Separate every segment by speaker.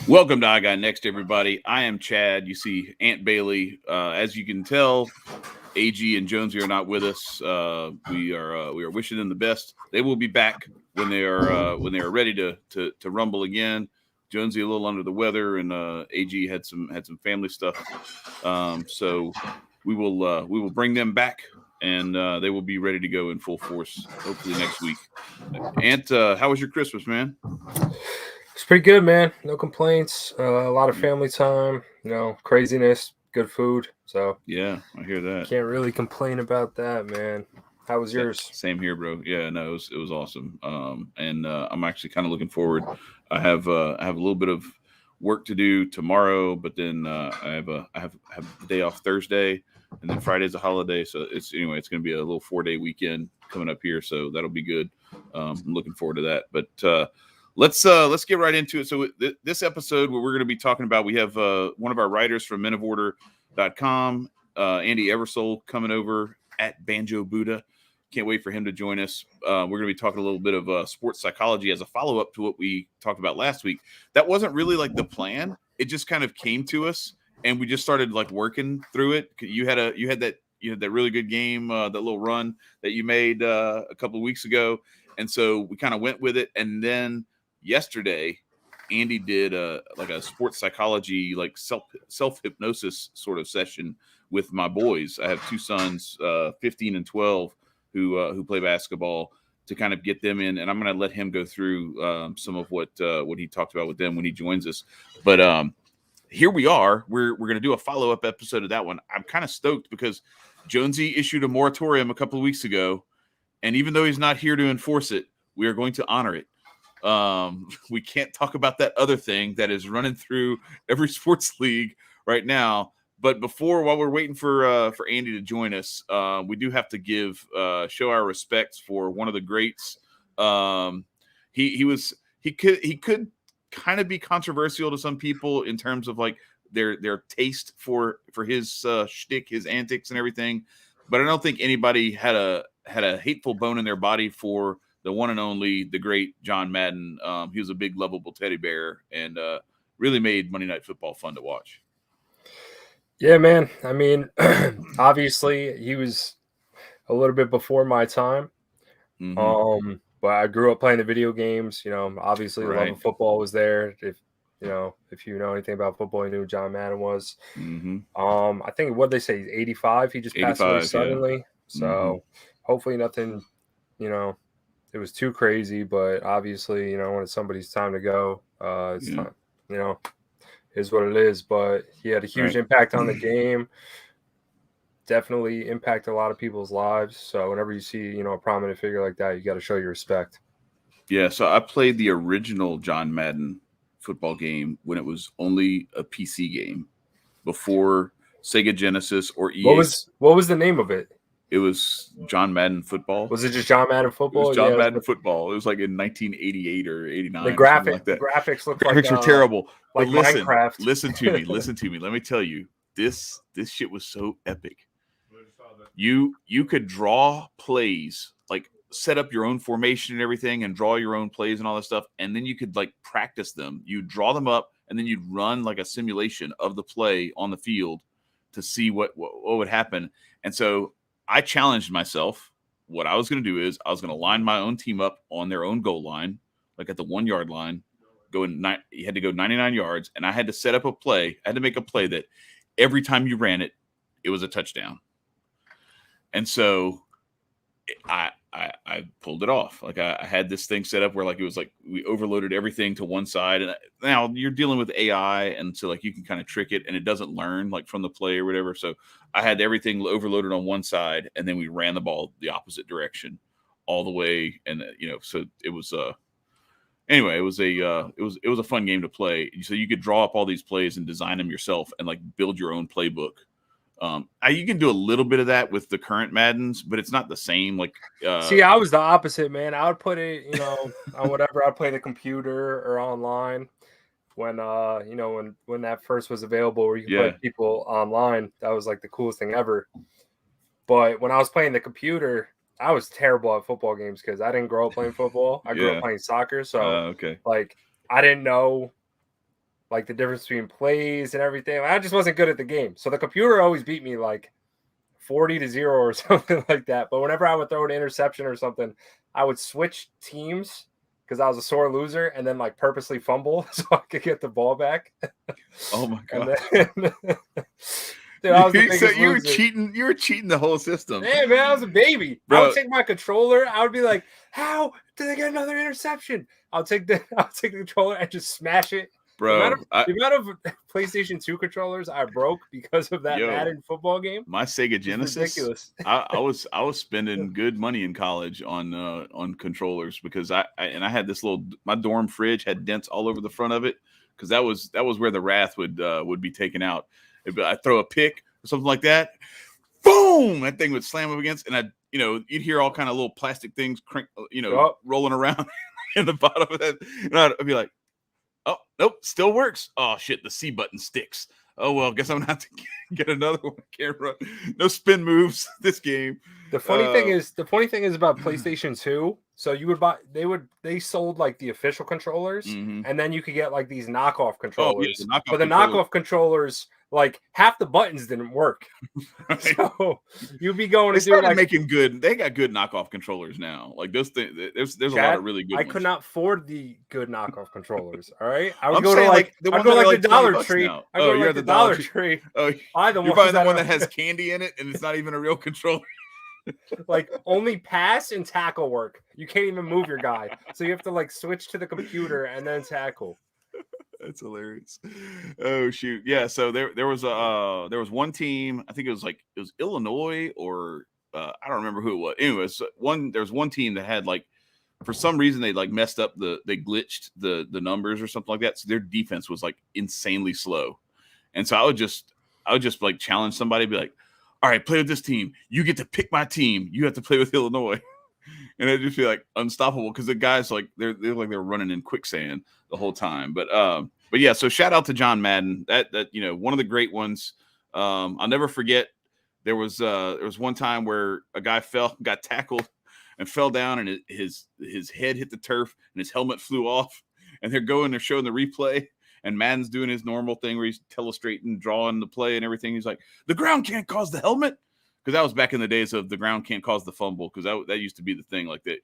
Speaker 1: Welcome to I Got Next, everybody. I am Chad. You see Aunt Bailey. As you can tell, AG and Jonesy are not with us. We are wishing them the best. They will be back when they are ready to rumble again. Jonesy a little under the weather, and AG had some family stuff. So we will bring them back, and they will be ready to go in full force hopefully next week. Aunt, how was your Christmas, man?
Speaker 2: It's pretty good, man. No complaints. A lot of family time. Craziness. Good food. So
Speaker 1: yeah, I hear that.
Speaker 2: Can't really complain about that, man. How was yours?
Speaker 1: Same here, bro. Yeah, no, it was awesome. And I'm actually kind of looking forward. I have a little bit of work to do tomorrow, but then I have the day off Thursday, and then Friday's a holiday, so it's going to be a little 4-day weekend coming up here, so that'll be good. I'm looking forward to that, but. Let's get right into it. So this episode, what we're going to be talking about, we have one of our writers from menoforder.com, Andy Eversole, coming over at Banjo Buddha. Can't wait for him to join us. We're going to be talking a little bit of sports psychology as a follow-up to what we talked about last week. That wasn't really like the plan. It just kind of came to us, and we just started like working through it. You had that really good game, that little run that you made a couple of weeks ago, and so we kind of went with it, and then yesterday, Andy did a sports psychology, like self hypnosis sort of session with my boys. I have two sons, 15 and 12, who play basketball, to kind of get them in, and I'm going to let him go through some of what he talked about with them when he joins us. But here we are. We're going to do a follow-up episode of that one. I'm kind of stoked because Jonesy issued a moratorium a couple of weeks ago, and even though he's not here to enforce it, we are going to honor it. We can't talk about that other thing that is running through every sports league right now. But while we're waiting for Andy to join us, we do have to show our respects for one of the greats. He could kind of be controversial to some people in terms of like their taste for his shtick, his antics, and everything. But I don't think anybody had a hateful bone in their body for the one and only, the great John Madden. He was a big, lovable teddy bear, and really made Monday Night Football fun to watch.
Speaker 2: Yeah, man. I mean, obviously, he was a little bit before my time. Mm-hmm. But I grew up playing the video games. Obviously, the love of football was there. If you know anything about football, you knew who John Madden was. Mm-hmm. I think what they say, 85. He just passed away suddenly. Yeah. So hopefully, nothing. It was too crazy, but obviously, when it's somebody's time to go, it's not, is what it is. But he had a huge impact on the game. Definitely impacted a lot of people's lives. So whenever you see, a prominent figure like that, you got to show your respect.
Speaker 1: Yeah. So I played the original John Madden football game when it was only a PC game before Sega Genesis or EA.
Speaker 2: What was the name of it?
Speaker 1: It was John Madden Football.
Speaker 2: Was it just John Madden Football?
Speaker 1: It was John Madden Football. It was like in 1988 or 89.
Speaker 2: The graphics looked like
Speaker 1: graphics were terrible.
Speaker 2: Like Minecraft.
Speaker 1: Listen to me. Let me tell you, this shit was so epic. You could draw plays, like set up your own formation and everything, and draw your own plays and all that stuff, and then you could like practice them. You draw them up, and then you'd run like a simulation of the play on the field to see what would happen. And so I challenged myself. What I was going to do is I was going to line my own team up on their own goal line, like at the 1 yard line. You had to go 99 yards, and I had to set up a play. I had to make a play that every time you ran it, it was a touchdown. And so I pulled it off. Like I had this thing set up where like it was like we overloaded everything to one side. And now you're dealing with AI, and so like you can kind of trick it, and it doesn't learn like from the play or whatever. So I had everything overloaded on one side, and then we ran the ball the opposite direction all the way. And so it was anyway, it was a fun game to play. So you could draw up all these plays and design them yourself and like build your own playbook You can do a little bit of that with the current Maddens, but it's not the same. Like,
Speaker 2: see, I was the opposite, man. I would put it, on whatever I play the computer or online. When when that first was available, where you could play people online, that was like the coolest thing ever. But when I was playing the computer, I was terrible at football games because I didn't grow up playing football. I grew up playing soccer, so like I didn't know like the difference between plays and everything. I just wasn't good at the game. So the computer always beat me like 40-0 or something like that. But whenever I would throw an interception or something, I would switch teams because I was a sore loser and then like purposely fumble so I could get the ball back.
Speaker 1: Oh my god.
Speaker 2: Dude, I was the
Speaker 1: so you were cheating. You were cheating the whole system.
Speaker 2: Hey man, I was a baby. Bro. I would take my controller. I would be like, "How did I get another interception?" I'll take the controller and just smash it.
Speaker 1: Bro,
Speaker 2: the amount of PlayStation 2 controllers I broke because of that Madden football game.
Speaker 1: My Sega Genesis, ridiculous. I was spending good money in college on controllers because I had this my dorm fridge had dents all over the front of it because that was where the wrath would be taken out. I throw a pick or something like that, boom! That thing would slam up against, and you'd hear all kind of little plastic things rolling around in the bottom of that, and I'd be like, oh, nope, still works. Oh shit, the C button sticks. Oh well, guess I'm gonna have to get another one. Can't run. No spin moves this game.
Speaker 2: The funny thing is about PlayStation 2. So you would buy, they sold like the official controllers, and then you could get like these knockoff controllers. But the knockoff controllers, like half the buttons didn't work. Right. So you'd be going to do like
Speaker 1: making good. They got good knockoff controllers now. Like those things. There's a lot of really good.
Speaker 2: I could not afford the good knockoff controllers. All right, I would go to the Dollar Tree. I go to the Dollar Tree.
Speaker 1: Oh, you're buying the one that has candy in it, and it's not even a real controller.
Speaker 2: Like only pass and tackle work. You can't even move your guy, so you have to like switch to the computer and then tackle.
Speaker 1: That's hilarious. Oh shoot, yeah. So there was one team. I think it was Illinois or I don't remember who it was. Anyways, there was one team that had like for some reason they like messed up they glitched the numbers or something like that. So their defense was like insanely slow, and so I would just like challenge somebody, be like, all right, play with this team. You get to pick my team. You have to play with Illinois. And it'd just be like unstoppable because the guys like they're running in quicksand the whole time. But yeah, so shout out to John Madden. That one of the great ones. I'll never forget there was one time where a guy got tackled and fell down and his head hit the turf and his helmet flew off. And they're showing the replay. And Madden's doing his normal thing where he's telestrating, drawing the play and everything. He's like, the ground can't cause the helmet. Because that was back in the days of the ground can't cause the fumble. Because that used to be the thing like that.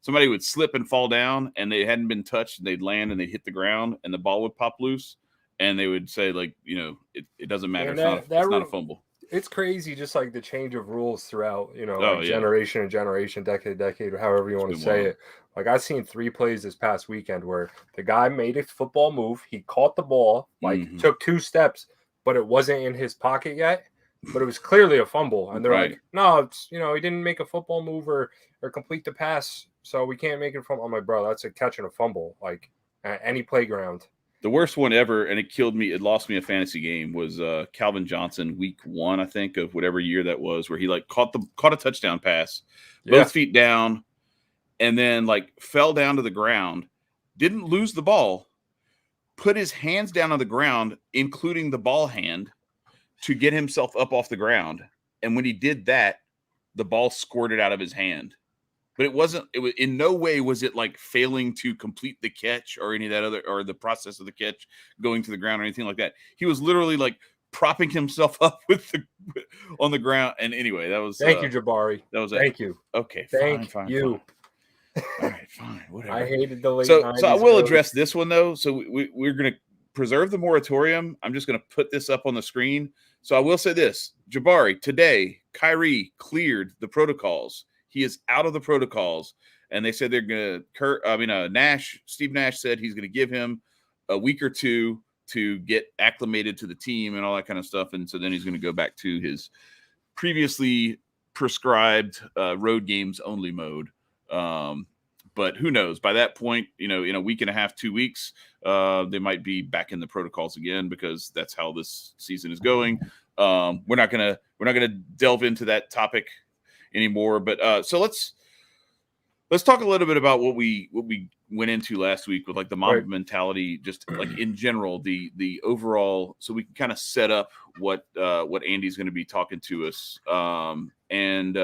Speaker 1: Somebody would slip and fall down and they hadn't been touched. And they'd land and they'd hit the ground and the ball would pop loose. And they would say like, it doesn't matter. It's not a fumble.
Speaker 2: It's crazy. Just like the change of rules throughout, generation and generation, decade, however you want to say it. Like I've seen 3 plays this past weekend where the guy made a football move. He caught the ball, took 2 steps, but it wasn't in his pocket yet. But it was clearly a fumble. And they're like, no, it's, he didn't make a football move or complete the pass. So we can't make it from. I'm like, bro, that's a catch and a fumble. Like at any playground.
Speaker 1: The worst one ever, and it killed me. It lost me a fantasy game. Was Calvin Johnson, week 1, I think, of whatever year that was, where he like caught a touchdown pass, both feet down, and then like fell down to the ground, didn't lose the ball, put his hands down on the ground, including the ball hand, to get himself up off the ground. And when he did that, the ball squirted out of his hand. But it was in no way was it like failing to complete the catch or any of that other, or the process of the catch going to the ground or anything like that. He was literally like propping himself up on the ground. And anyway, that was
Speaker 2: thank you, Jabari.
Speaker 1: That was
Speaker 2: thank you.
Speaker 1: Okay,
Speaker 2: thank you.
Speaker 1: Fine. All right, fine, whatever.
Speaker 2: I hated the late.
Speaker 1: So I will address this one though. So we're gonna preserve the moratorium. I'm just gonna put this up on the screen. So I will say this, Jabari, today, Kyrie cleared the protocols. He is out of the protocols, and they said they're going to Steve Nash said he's going to give him a week or 2 to get acclimated to the team and all that kind of stuff. And so then he's going to go back to his previously prescribed road games only mode. But who knows? By that point, in a week and a half, 2 weeks, they might be back in the protocols again because that's how this season is going. we're not gonna delve into that topic anymore. But so let's talk a little bit about what we went into last week with like the Mamba mentality, just like in general, the overall, so we can kind of set up what Andy's going to be talking to us, and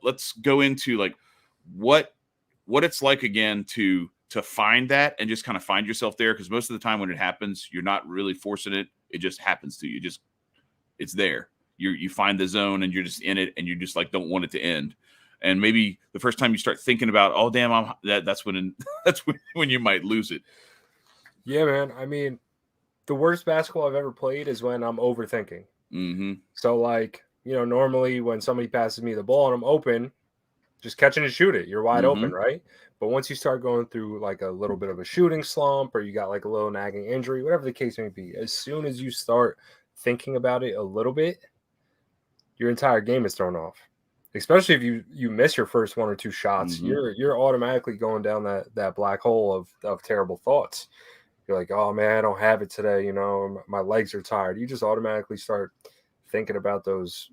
Speaker 1: let's go into like what it's like again to find that and just kind of find yourself there, because most of the time when it happens, you're not really forcing it; it just happens to you. It's there. You find the zone and you're just in it, and you just like don't want it to end. And maybe the first time you start thinking about, oh damn, that's when when you might lose it.
Speaker 2: Yeah, man. I mean, the worst basketball I've ever played is when I'm overthinking.
Speaker 1: Mm-hmm.
Speaker 2: So like, normally when somebody passes me the ball and I'm open, just catch it and shoot it. You're wide open, right? But once you start going through like a little bit of a shooting slump, or you got like a little nagging injury, whatever the case may be, as soon as you start thinking about it a little bit, your entire game is thrown off. Especially if you miss your first one or two shots, you're automatically going down that black hole of terrible thoughts. You're like, oh man, I don't have it today. My legs are tired. You just automatically start thinking about those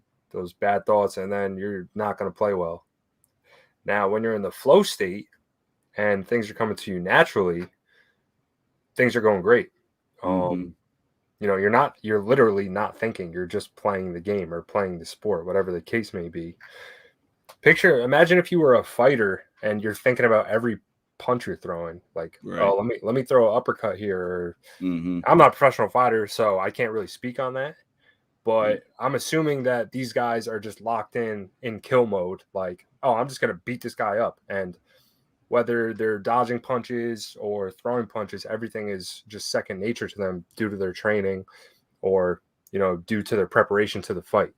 Speaker 2: bad thoughts, and then you're not going to play well. Now, when you're in the flow state and things are coming to you naturally, things are going great. You're literally not thinking. You're just playing the game or playing the sport, whatever the case may be. Imagine if you were a fighter and you're thinking about every punch you're throwing. Like, oh, let me throw an uppercut here. I'm not a professional fighter, so I can't really speak on that. But I'm assuming that these guys are just locked in kill mode. Like, oh, I'm just going to beat this guy up. And whether they're dodging punches or throwing punches, everything is just second nature to them due to their training or, due to their preparation to the fight.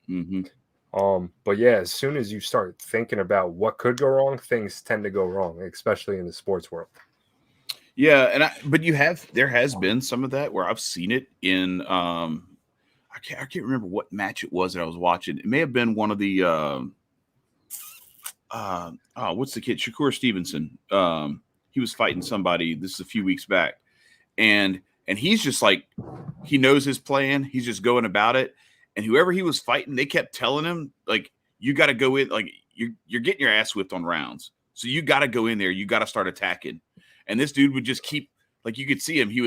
Speaker 2: But yeah, as soon as you start thinking about what could go wrong, things tend to go wrong, especially in the sports world.
Speaker 1: Yeah. But there has been some of that where I've seen it in, I can't remember what match it was that I was watching. It may have been one of the, what's the kid? Shakur Stevenson. He was fighting somebody. This is a few weeks back, and he's just like, he knows his plan. He's just going about it. And whoever he was fighting, they kept telling him like, you got to go in, like you're getting your ass whipped on rounds, so you got to go in there. You got to start attacking. And this dude would just keep, like, you could see him. He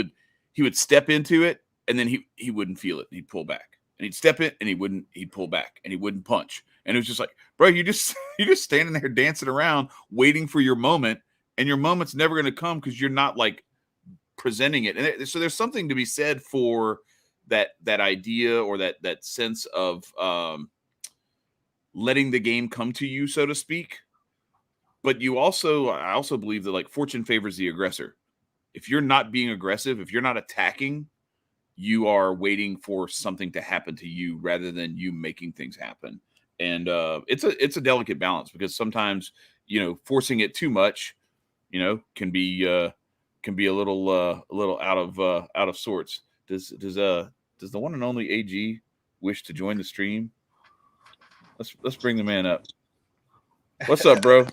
Speaker 1: would step into it, and then he wouldn't feel it. And he'd pull back, and he'd step in, and he'd pull back, and he wouldn't punch. And it was just like, bro, you're just standing there dancing around, waiting for your moment, and your moment's never going to come because you're not like presenting it. And so there's something to be said for that idea, or that sense of letting the game come to you, so to speak. But I also believe that like fortune favors the aggressor. If you're not being aggressive, if you're not attacking, you are waiting for something to happen to you rather than you making things happen. And it's a delicate balance, because sometimes, forcing it too much, can be a little out of sorts. Does the one and only AG wish to join the stream? Let's bring the man up. What's up, bro?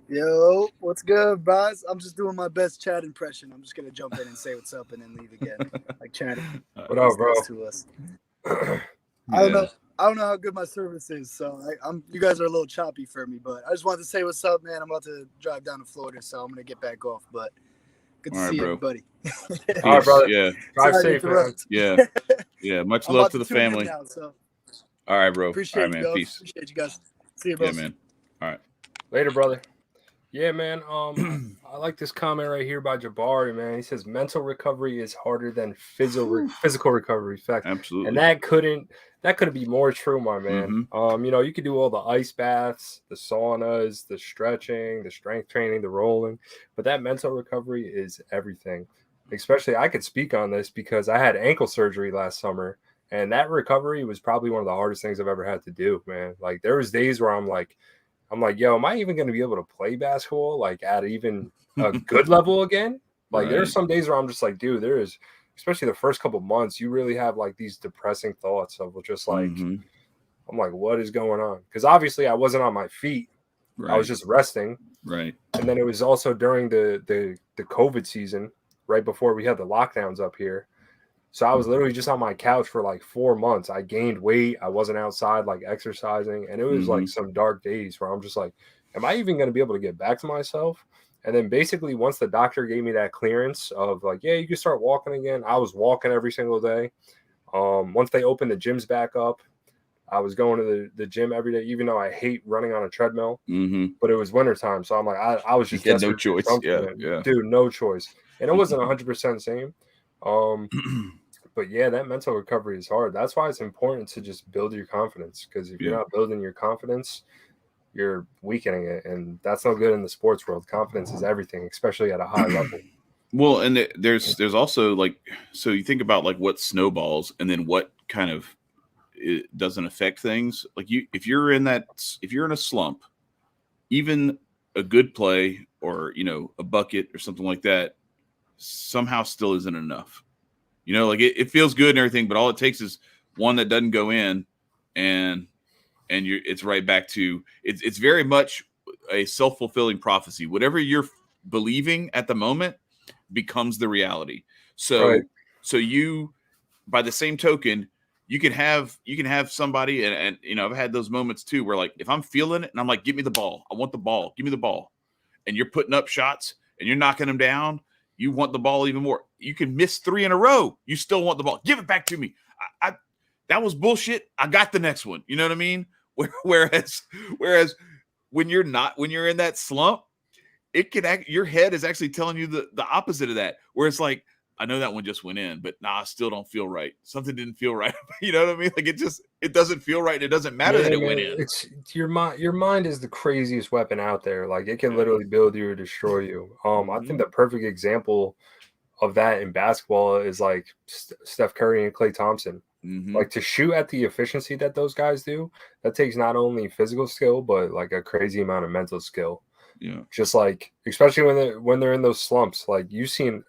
Speaker 3: Yo, what's good, guys? I'm just doing my best Chad impression. I'm just gonna jump in and say what's up and then leave again, like Chad.
Speaker 2: What up, bro?
Speaker 3: To us. I don't know how good my service is, so you guys are a little choppy for me. But I just wanted to say what's up, man. I'm about to drive down to Florida, so I'm gonna get back off. But good to see everybody.
Speaker 2: All right, brother.
Speaker 1: Yeah,
Speaker 2: drive safe, man.
Speaker 1: Yeah. Much love to the family.
Speaker 3: Now, so.
Speaker 1: All right, bro.
Speaker 3: Appreciate
Speaker 1: all right, man.
Speaker 3: You,
Speaker 1: Peace.
Speaker 3: Appreciate you guys. See you, bro.
Speaker 1: Yeah, man. All right.
Speaker 2: Later, brother. Yeah, man. I like this comment right here by Jabari, man. He says mental recovery is harder than physical recovery. Fact.
Speaker 1: Absolutely.
Speaker 2: And that couldn't be more true, my man. You could do all the ice baths, the saunas, the stretching, the strength training, the rolling, but that mental recovery is everything. Especially, I could speak on this because I had ankle surgery last summer, and that recovery was probably one of the hardest things I've ever had to do, man. Like, there was days where I'm like, yo, am I even going to be able to play basketball like at even a good level again? Like, There's some days where I'm just like, dude, there is, especially the first couple months, you really have like these depressing thoughts of just like, I'm like, what is going on? Because obviously I wasn't on my feet. I was just resting.
Speaker 1: Right.
Speaker 2: And then it was also during the COVID season, right before we had the lockdowns up here. So I was literally just on my couch for like 4 months. I gained weight. I wasn't outside like exercising. And it was like some dark days where I'm just like, am I even going to be able to get back to myself? And then basically once the doctor gave me that clearance of like, yeah, you can start walking again. I was walking every single day. Once they opened the gyms back up, I was going to the gym every day, even though I hate running on a treadmill. But it was wintertime. So I'm like, I was just
Speaker 1: no choice. Yeah.
Speaker 2: Dude, no choice. And it wasn't 100% same. But yeah, that mental recovery is hard. That's why it's important to just build your confidence. Because if you're not building your confidence, you're weakening it. And that's no good in the sports world. Confidence is everything, especially at a high level.
Speaker 1: Well, and there's also like, so you think about like what snowballs and then what kind of it doesn't affect things. Like if you're in a slump, even a good play or, a bucket or something like that somehow still isn't enough. Like it feels good and everything, but all it takes is one that doesn't go in and it's right back to it's very much a self-fulfilling prophecy. Whatever you're believing at the moment becomes the reality. So you, by the same token, you can have somebody and I've had those moments too where like if I'm feeling it and I'm like, give me the ball, I want the ball, give me the ball, and you're putting up shots and you're knocking them down, you want the ball even more. You can miss 3 in a row, you still want the ball, give it back to me. I that was bullshit, I got the next one. You know what I mean? Whereas when you're in that slump, your head is actually telling you the opposite of that, where it's like, I know that one just went in, but I still don't feel right. Something didn't feel right. You know what I mean? Like it doesn't feel right. It doesn't matter that it went in.
Speaker 2: It's your mind. Your mind is the craziest weapon out there. Like it can literally build you or destroy you. I think the perfect example of that in basketball is like Steph Curry and Klay Thompson. Like to shoot at the efficiency that those guys do, that takes not only physical skill, but like a crazy amount of mental skill.
Speaker 1: Yeah.
Speaker 2: Just like, especially when they're in those slumps, like you've seen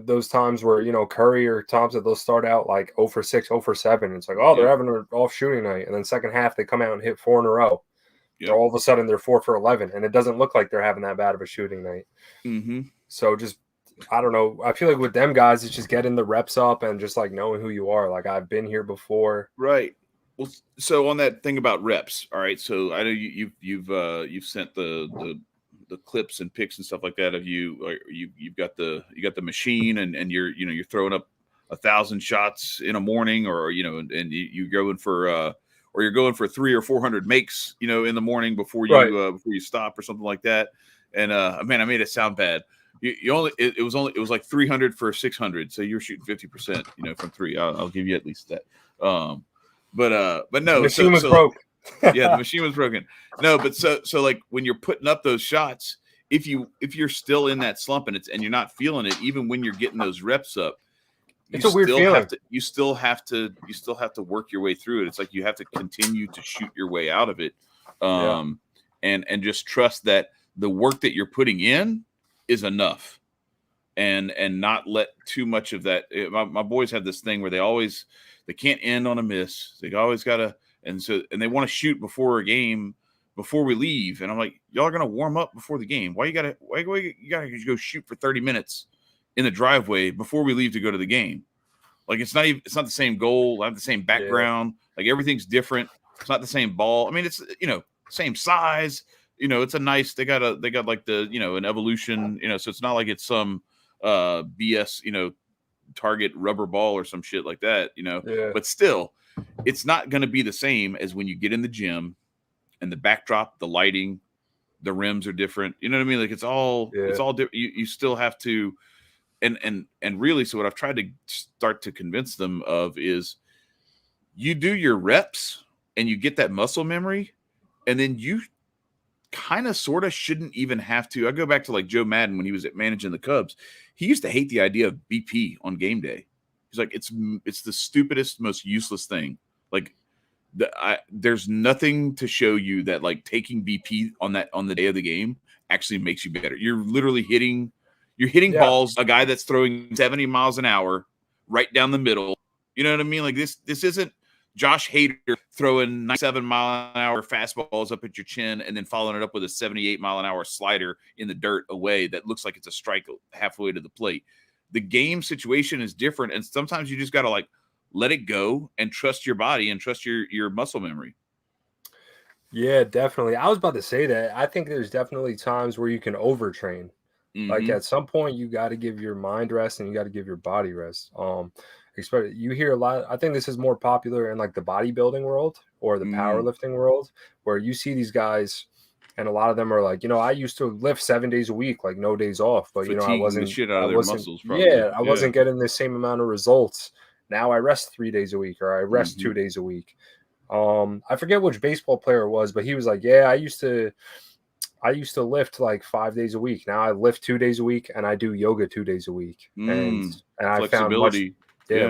Speaker 2: those times where, Curry or Thompson, they'll start out like 0 for 6, 0 for 7. It's like, oh, they're having an off shooting night. And then second half, they come out and hit 4 in a row. Yep. All of a sudden, they're 4 for 11. And it doesn't look like they're having that bad of a shooting night. So just, I don't know. I feel like with them guys, it's just getting the reps up and just like knowing who you are. Like I've been here before.
Speaker 1: Right. Well, so on that thing about reps. All right. So I know you've sent the clips and pics and stuff like that of you've got the machine and you're throwing up 1,000 shots in a morning, or and you're going for or you're going for 300 or 400 makes in the morning before you stop or something like that. And man, I made it sound bad. It was like 300 for 600, so you're shooting 50% from 3. I'll give you at least that. But no,
Speaker 2: the machine was broke.
Speaker 1: Yeah, the machine was broken. No, but so like when you're putting up those shots, if you're still in that slump and you're not feeling it, even when you're getting those reps up,
Speaker 2: it's a weird feeling.
Speaker 1: You still have to work your way through it. It's like you have to continue to shoot your way out of it, and just trust that the work that you're putting in is enough, and not let too much of that. My boys have this thing where they can't end on a miss. They always gotta. And they want to shoot before a game, before we leave. And I'm like, y'all are gonna warm up before the game. Why you gotta go shoot for 30 minutes in the driveway before we leave to go to the game? Like it's not the same goal. I have the same background. Like everything's different. It's not the same ball. I mean, it's same size. It's a nice. They got like the an evolution. So it's not like it's some BS Target rubber ball or some shit like that. But still. It's not going to be the same as when you get in the gym and the backdrop, the lighting, the rims are different. You know what I mean? Like it's all different. You still have to, and really, so what I've tried to start to convince them of is you do your reps and you get that muscle memory, and then you kind of sort of shouldn't even have to. I go back to like Joe Madden when he was managing the Cubs. He used to hate the idea of BP on game day. He's like, it's the stupidest, most useless thing. Like, there's nothing to show you that like taking BP on the day of the game actually makes you better. You're literally hitting balls. A guy that's throwing 70 miles an hour right down the middle. You know what I mean? Like this isn't Josh Hader throwing 97 mile an hour fastballs up at your chin and then following it up with a 78 mile an hour slider in the dirt away that looks like it's a strike halfway to the plate. the game situation is different, and sometimes you just got to like let it go and trust your body and trust your muscle memory.
Speaker 2: Yeah, definitely. I was about to say that. I think there's definitely times where you can overtrain. Like at some point, you got to give your mind rest and you got to give your body rest. You hear a lot. I think this is more popular in like the bodybuilding world or the powerlifting world, where you see these guys, and a lot of them are like, I used to lift 7 days a week, like no days off, but
Speaker 1: Fatiguing
Speaker 2: I wasn't
Speaker 1: the shit out of their muscles.
Speaker 2: I wasn't getting the same amount of results. Now I rest 3 days a week, or I rest 2 days a week. I forget which baseball player it was, but he was like, yeah, I used to lift like 5 days a week. Now I lift 2 days a week and I do yoga 2 days a week. And I found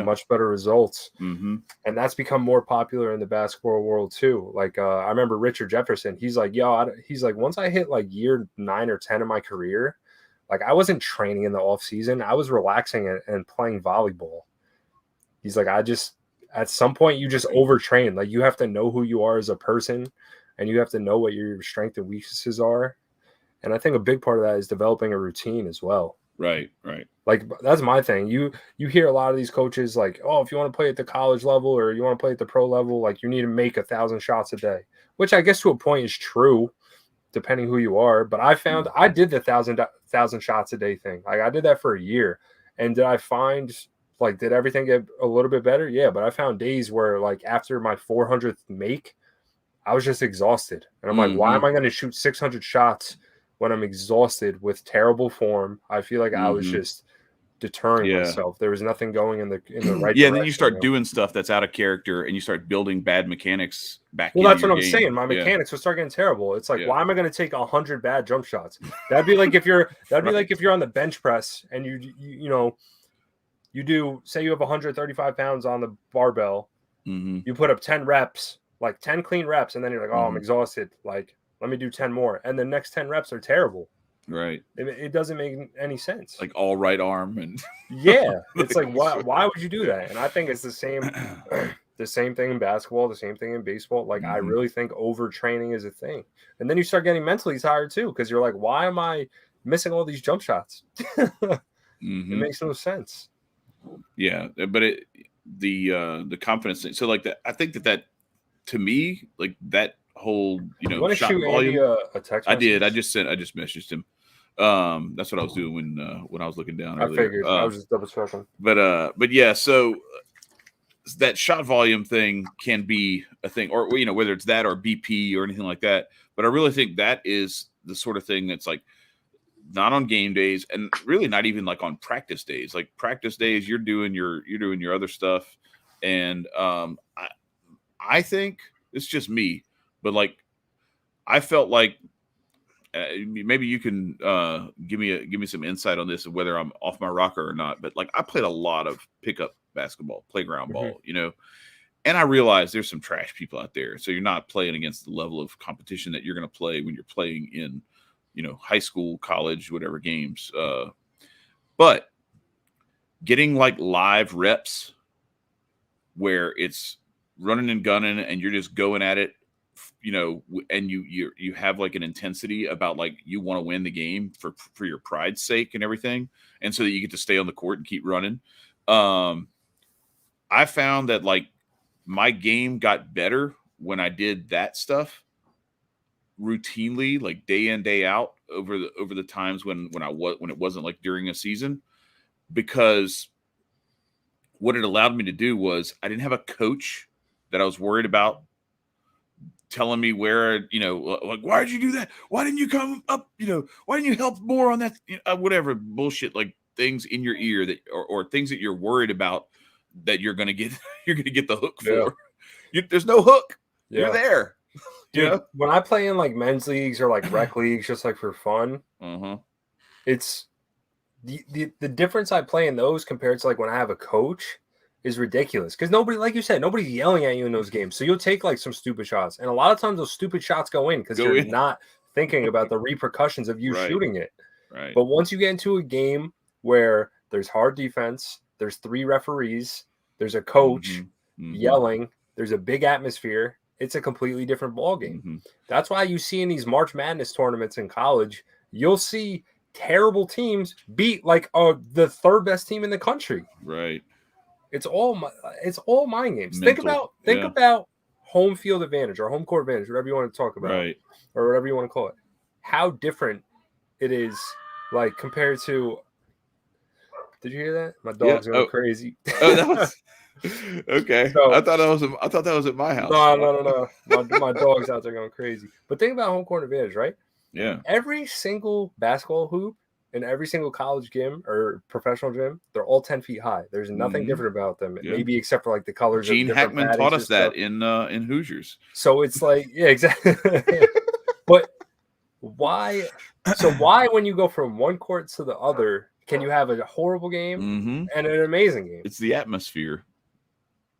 Speaker 2: much better results. And that's become more popular in the basketball world too. Like, I remember Richard Jefferson, he's like, once I hit like year 9 or 10 of my career, like I wasn't training in the off season. I was relaxing and playing volleyball. He's like, at some point you just overtrain. Like you have to know who you are as a person, and you have to know what your strengths and weaknesses are. And I think a big part of that is developing a routine as well.
Speaker 1: Right.
Speaker 2: Like that's my thing. You hear a lot of these coaches like, oh, if you want to play at the college level or you want to play at the pro level, like you need to make 1,000 shots a day, which I guess to a point is true, depending who you are. But I found I did the 1,000 shots a day thing. Like I did that for a year. And did I find like, did everything get a little bit better? Yeah. But I found days where like after my 400th make, I was just exhausted. And I'm like, why am I going to shoot 600 shots when I'm exhausted with terrible form? I feel like I was just deterring myself. There was nothing going in the right direction.
Speaker 1: And then you start doing stuff that's out of character and you start building bad mechanics back
Speaker 2: into your game. Well, that's what I'm saying. My mechanics will start getting terrible. It's like, why am I going to take 100 bad jump shots? That'd be like if you're like if you're on the bench press and you do, say you have 135 pounds on the barbell, you put up 10 reps, like 10 clean reps, and then you're like, oh, I'm exhausted. Like, let me do 10 more. And the next 10 reps are terrible.
Speaker 1: Right.
Speaker 2: It doesn't make any sense.
Speaker 1: Like all right arm. And
Speaker 2: it's like, why would you do that? And I think it's the same thing in basketball, the same thing in baseball. Like, I really think overtraining is a thing. And then you start getting mentally tired too, because you're like, why am I missing all these jump shots? It makes no sense.
Speaker 1: Yeah, but the confidence thing. So like that, I think that to me, like that whole
Speaker 2: you want to
Speaker 1: shot
Speaker 2: shoot
Speaker 1: volume.
Speaker 2: Andy a text message?
Speaker 1: I did. I just messaged him. That's what I was doing when I was looking down earlier.
Speaker 2: I figured. I was just double checking.
Speaker 1: But yeah, so that shot volume thing can be a thing, or whether it's that or BP or anything like that. But I really think that is the sort of thing that's like not on game days, and really not even like on practice days. Like practice days, you're doing your other stuff, and I think it's just me, but like I felt like maybe you can give me some insight on this of whether I'm off my rocker or not. But like I played a lot of pickup basketball, playground ball, and I realized there's some trash people out there. So you're not playing against the level of competition that you're going to play when you're playing in high school, college, whatever games. But getting like live reps where it's running and gunning and you're just going at it, and you have like an intensity about like you want to win the game for your pride's sake and everything, and so that you get to stay on the court and keep running. I found that like my game got better when I did that stuff routinely, like day in, day out over the times when it wasn't like during a season, because what it allowed me to do was I didn't have a coach that I was worried about telling me where, like, why did you do that? Why didn't you come up? Why didn't you help more on that? Whatever bullshit, like things in your ear that, or things that you're worried about that you're going to get the hook for. There's no hook. You're there.
Speaker 2: Dude, when I play in like men's leagues or like rec leagues, just like for fun, it's the difference I play in those compared to like when I have a coach is ridiculous. Because nobody, like you said, nobody's yelling at you in those games. So you'll take like some stupid shots. And a lot of times those stupid shots go in because you're not thinking about the repercussions of you shooting it.
Speaker 1: Right.
Speaker 2: But once you get into a game where there's hard defense, there's 3 referees, there's a coach yelling, there's a big atmosphere, it's a completely different ball game. That's why you see in these March Madness tournaments in college, you'll see terrible teams beat like the third best team in the country.
Speaker 1: Right.
Speaker 2: It's all mind games.
Speaker 1: Mental.
Speaker 2: Think about home field advantage or home court advantage, whatever you want to talk about,
Speaker 1: right,
Speaker 2: or whatever you want to call it. How different it is, like compared to. Did you hear that? My dog's going crazy.
Speaker 1: Oh, that was okay.
Speaker 2: So,
Speaker 1: I thought that was at my house.
Speaker 2: No. My dog's out there going crazy. But think about home court advantage, right?
Speaker 1: Yeah.
Speaker 2: Every single basketball hoop in every single college gym or professional gym, they're all 10 feet high. There's nothing different about them, maybe except for like the colors.
Speaker 1: Gene Hackman taught us that in Hoosiers.
Speaker 2: So it's like, yeah, exactly. But why? So why, when you go from one court to the other, can you have a horrible game and an amazing game?
Speaker 1: It's the atmosphere.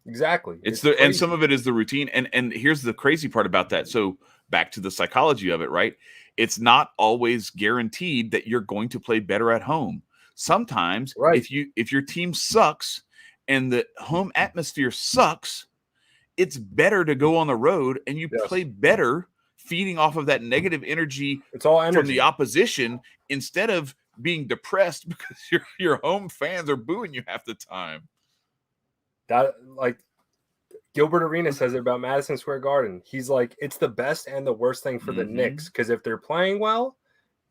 Speaker 2: Exactly.
Speaker 1: It's the crazy. And some of it is the routine. And here's the crazy part about that. So back to the psychology of it, right? It's not always guaranteed that you're going to play better at home. Sometimes if your team sucks and the home atmosphere sucks, it's better to go on the road and you play better, feeding off of that negative energy.
Speaker 2: It's all energy
Speaker 1: from the opposition instead of being depressed because your home fans are booing you half the time.
Speaker 2: That, like, Gilbert Arenas says it about Madison Square Garden. He's like, it's the best and the worst thing for the Knicks, because if they're playing well,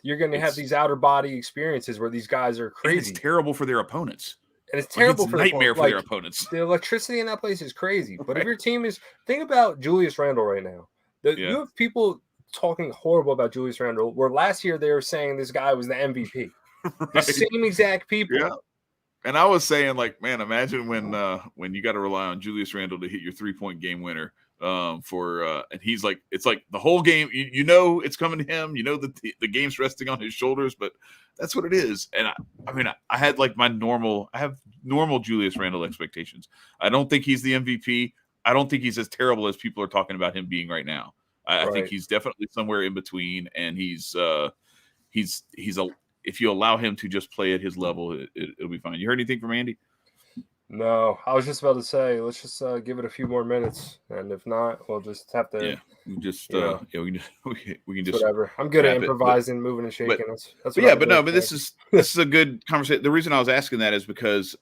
Speaker 2: you're going to have these outer body experiences where these guys are crazy.
Speaker 1: And it's terrible for their opponents.
Speaker 2: And it's terrible
Speaker 1: for nightmare for their opponents.
Speaker 2: The electricity in that place is crazy. But if your team is, think about Julius Randle right now. You have people talking horrible about Julius Randle, where last year they were saying this guy was the MVP. The same exact people.
Speaker 1: Yeah. And I was saying, like, man, imagine when you got to rely on Julius Randle to hit your 3-point game winner and he's like, it's like the whole game, you know, it's coming to him, you know, the game's resting on his shoulders, but that's what it is. And I had like I have normal Julius Randle expectations. I don't think he's the MVP. I don't think he's as terrible as people are talking about him being right now. I think he's definitely somewhere in between, and he's if you allow him to just play at his level, it'll be fine. You heard anything from Andy?
Speaker 2: No, I was just about to say, let's just give it a few more minutes, and if not, we'll just have to.
Speaker 1: Yeah, we can just
Speaker 2: whatever. I'm good at improvising, moving, and shaking.
Speaker 1: But this is a good conversation. The reason I was asking that is because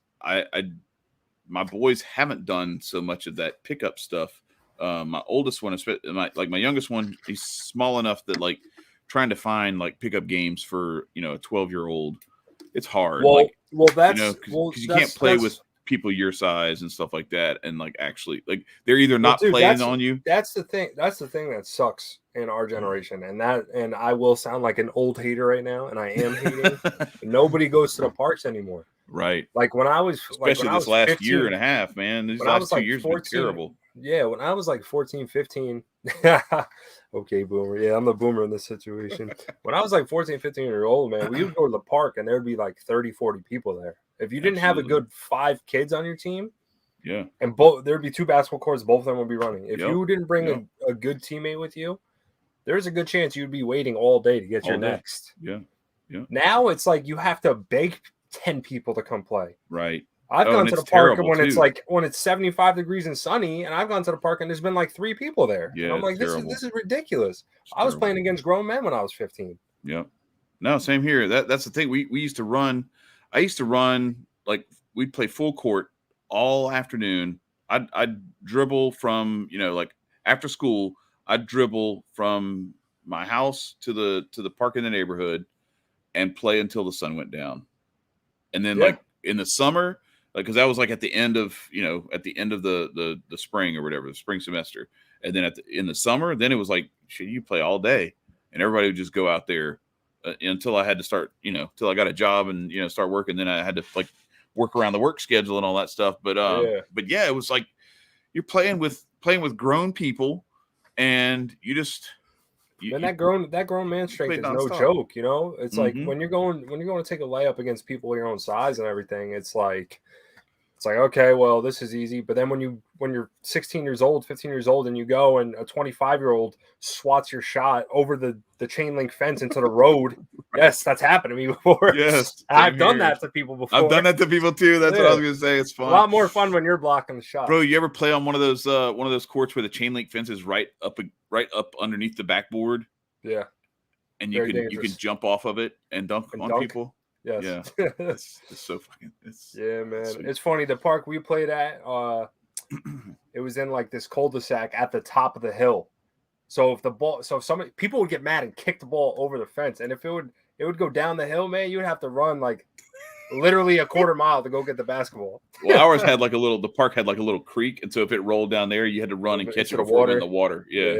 Speaker 1: my boys haven't done so much of that pickup stuff. My oldest one, my youngest one, he's small enough that like trying to find like pickup games for a 12-year-old, it's hard. Because you can't play with people your size and stuff like that, and like actually like they're either not playing on you.
Speaker 2: That's the thing that sucks in our generation, and I will sound like an old hater right now, and I am hating. Nobody goes to the parks anymore.
Speaker 1: Right.
Speaker 2: Like when I was,
Speaker 1: especially this last 15, year and a half, man. These last 2 years have been terrible.
Speaker 2: Yeah, when I was like 14, 15. Okay, boomer. Yeah, I'm the boomer in this situation. When I was like 14, 15-year-old, man, we would go to the park and there'd be like 30, 40 people there. If you didn't have a good 5 kids on your team, and there'd be 2 basketball courts, both of them would be running. If you didn't bring a good teammate with you, there's a good chance you'd be waiting all day to get your next.
Speaker 1: Yeah.
Speaker 2: Now it's like you have to beg 10 people to come play.
Speaker 1: Right.
Speaker 2: I've gone to the park when it's 75 degrees and sunny, and I've gone to the park and there's been like 3 people there.
Speaker 1: Yeah,
Speaker 2: and I'm like, this is ridiculous. I was playing against grown men when I was 15.
Speaker 1: Yeah. No, same here. That's the thing. We used to run. I used to run, like, we'd play full court all afternoon. I'd dribble from, like after school, I'd dribble from my house to the park in the neighborhood and play until the sun went down. And then like in the summer, like, cause that was like at the end of the spring or whatever, the spring semester. And then in the summer, then it was like, shit, you play all day, and everybody would just go out there until I had to start, till I got a job and, start working. Then I had to like work around the work schedule and all that stuff. But it was like, you're playing with grown people, and you just,
Speaker 2: and that grown man strength is no joke. It's like when you're going to take a layup against people your own size and everything, it's like, okay, well, this is easy. But then when you're 16 years old, 15 years old, and you go and a 25-year-old swats your shot over the chain link fence into the road. Yes, that's happened to me before.
Speaker 1: Yes,
Speaker 2: I've done that to people before.
Speaker 1: I've done that to people too. That's what I was gonna say. It's fun.
Speaker 2: A lot more fun when you're blocking the shot.
Speaker 1: Bro, you ever play on one of those courts where the chain link fence is right up underneath the backboard?
Speaker 2: Yeah.
Speaker 1: and you can jump off of it and dunk on people.
Speaker 2: Yes.
Speaker 1: Yeah, it's so fucking.
Speaker 2: Yeah, man. It's funny. The park we played at, it was in like this cul-de-sac at the top of the hill. So if people would get mad and kick the ball over the fence, and if it would go down the hill, man, you would have to run like literally a quarter mile to go get the basketball.
Speaker 1: Well, ours had like the park had like a little creek, and so if it rolled down there, you had to run and catch it before it went in the water. Yeah.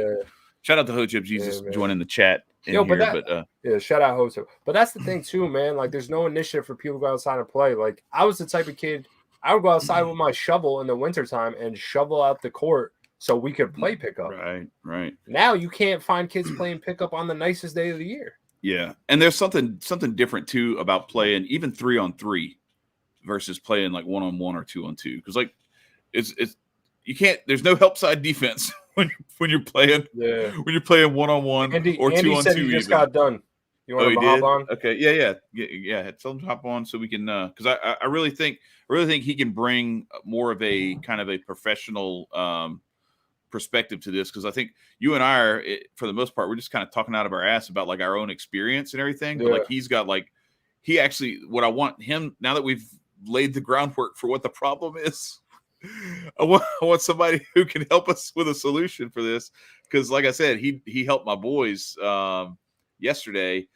Speaker 1: Shout out to Hojib Jesus joining the chat
Speaker 2: shout out Hojo. But that's the thing too, man. Like, there's no initiative for people to go outside and play. Like, I was the type of kid, I would go outside with my shovel in the wintertime and shovel out the court so we could play pickup.
Speaker 1: Right.
Speaker 2: Now you can't find kids playing pickup on the nicest day of the year.
Speaker 1: Yeah, and there's something different too about playing even 3-on-3 versus playing like 1-on-1 or 2-on-2, because like it's you can't. There's no help side defense when you're playing 1-on-1 or 2-on-2.
Speaker 2: Said he just got done. You want to hop on?
Speaker 1: Okay, yeah. Tell him to hop on so we can, because I really think he can bring more of a kind of a professional perspective to this, because I think you and I are, for the most part, we're just kind of talking out of our ass about like our own experience and everything. But like he's got like, he actually, what I want him, now that we've laid the groundwork for what the problem is, I want somebody who can help us with a solution for this, because like I said, he helped my boys yesterday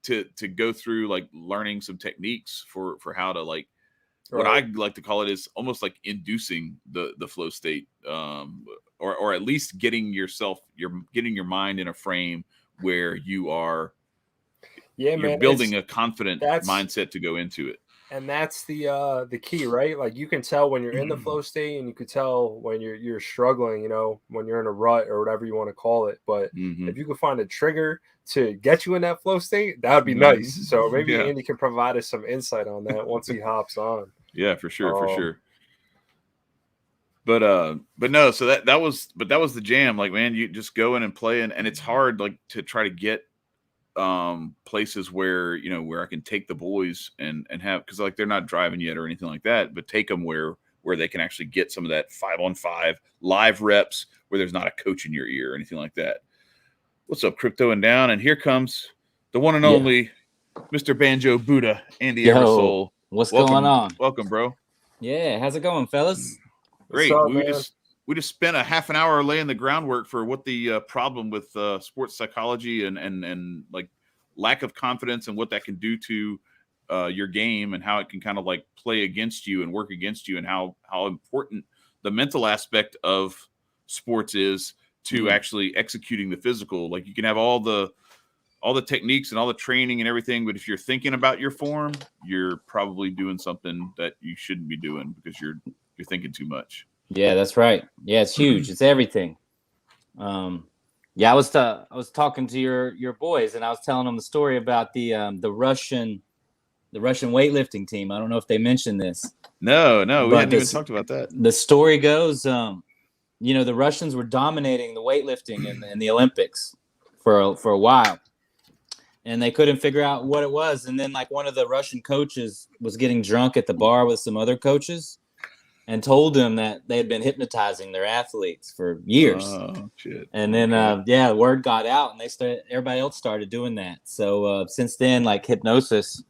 Speaker 1: to go through like learning some techniques for how to like, what I like to call it is almost like inducing the flow state, or at least getting your mind in a frame where you are building a confident mindset to go into it.
Speaker 2: And that's the key, right? Like, you can tell when you're in the flow state, and you can tell when you're struggling, you know, when you're in a rut or whatever you want to call it. But if you could find a trigger to get you in that flow state, that would be nice. So maybe Andy can provide us some insight on that once he hops on.
Speaker 1: Yeah, for sure. But no, so that was the jam. Like, man, you just go in and play, and it's hard like to try to get places where I can take the boys and have, because like they're not driving yet or anything like that, but take them where they can actually get some of that 5-on-5 live reps where there's not a coach in your ear or anything like that. What's up, Crypto and Down? And here comes the one and only Mr. Banjo Buddha, Andy Eversole.
Speaker 4: What's going on?
Speaker 1: Welcome, bro.
Speaker 4: Yeah, how's it going, fellas?
Speaker 1: Great. We just spent a half an hour laying the groundwork for what the problem with sports psychology and like lack of confidence and what that can do to your game, and how it can kind of like play against you and work against you, and how important the mental aspect of sports is to actually executing the physical. Like, you can have all the techniques and all the training and everything, but if you're thinking about your form, you're probably doing something that you shouldn't be doing because you're thinking too much.
Speaker 4: Yeah, that's right. Yeah, it's huge. It's everything. I was talking to your boys, and I was telling them the story about the Russian weightlifting team. I don't know if they mentioned this.
Speaker 1: No, we hadn't even talked about that.
Speaker 4: The story goes, the Russians were dominating the weightlifting in the Olympics for a while, and they couldn't figure out what it was. And then like one of the Russian coaches was getting drunk at the bar with some other coaches, and told them that they had been hypnotizing their athletes for years.
Speaker 1: Oh, shit.
Speaker 4: And then, word got out, and everybody else started doing that. So since then, like hypnosis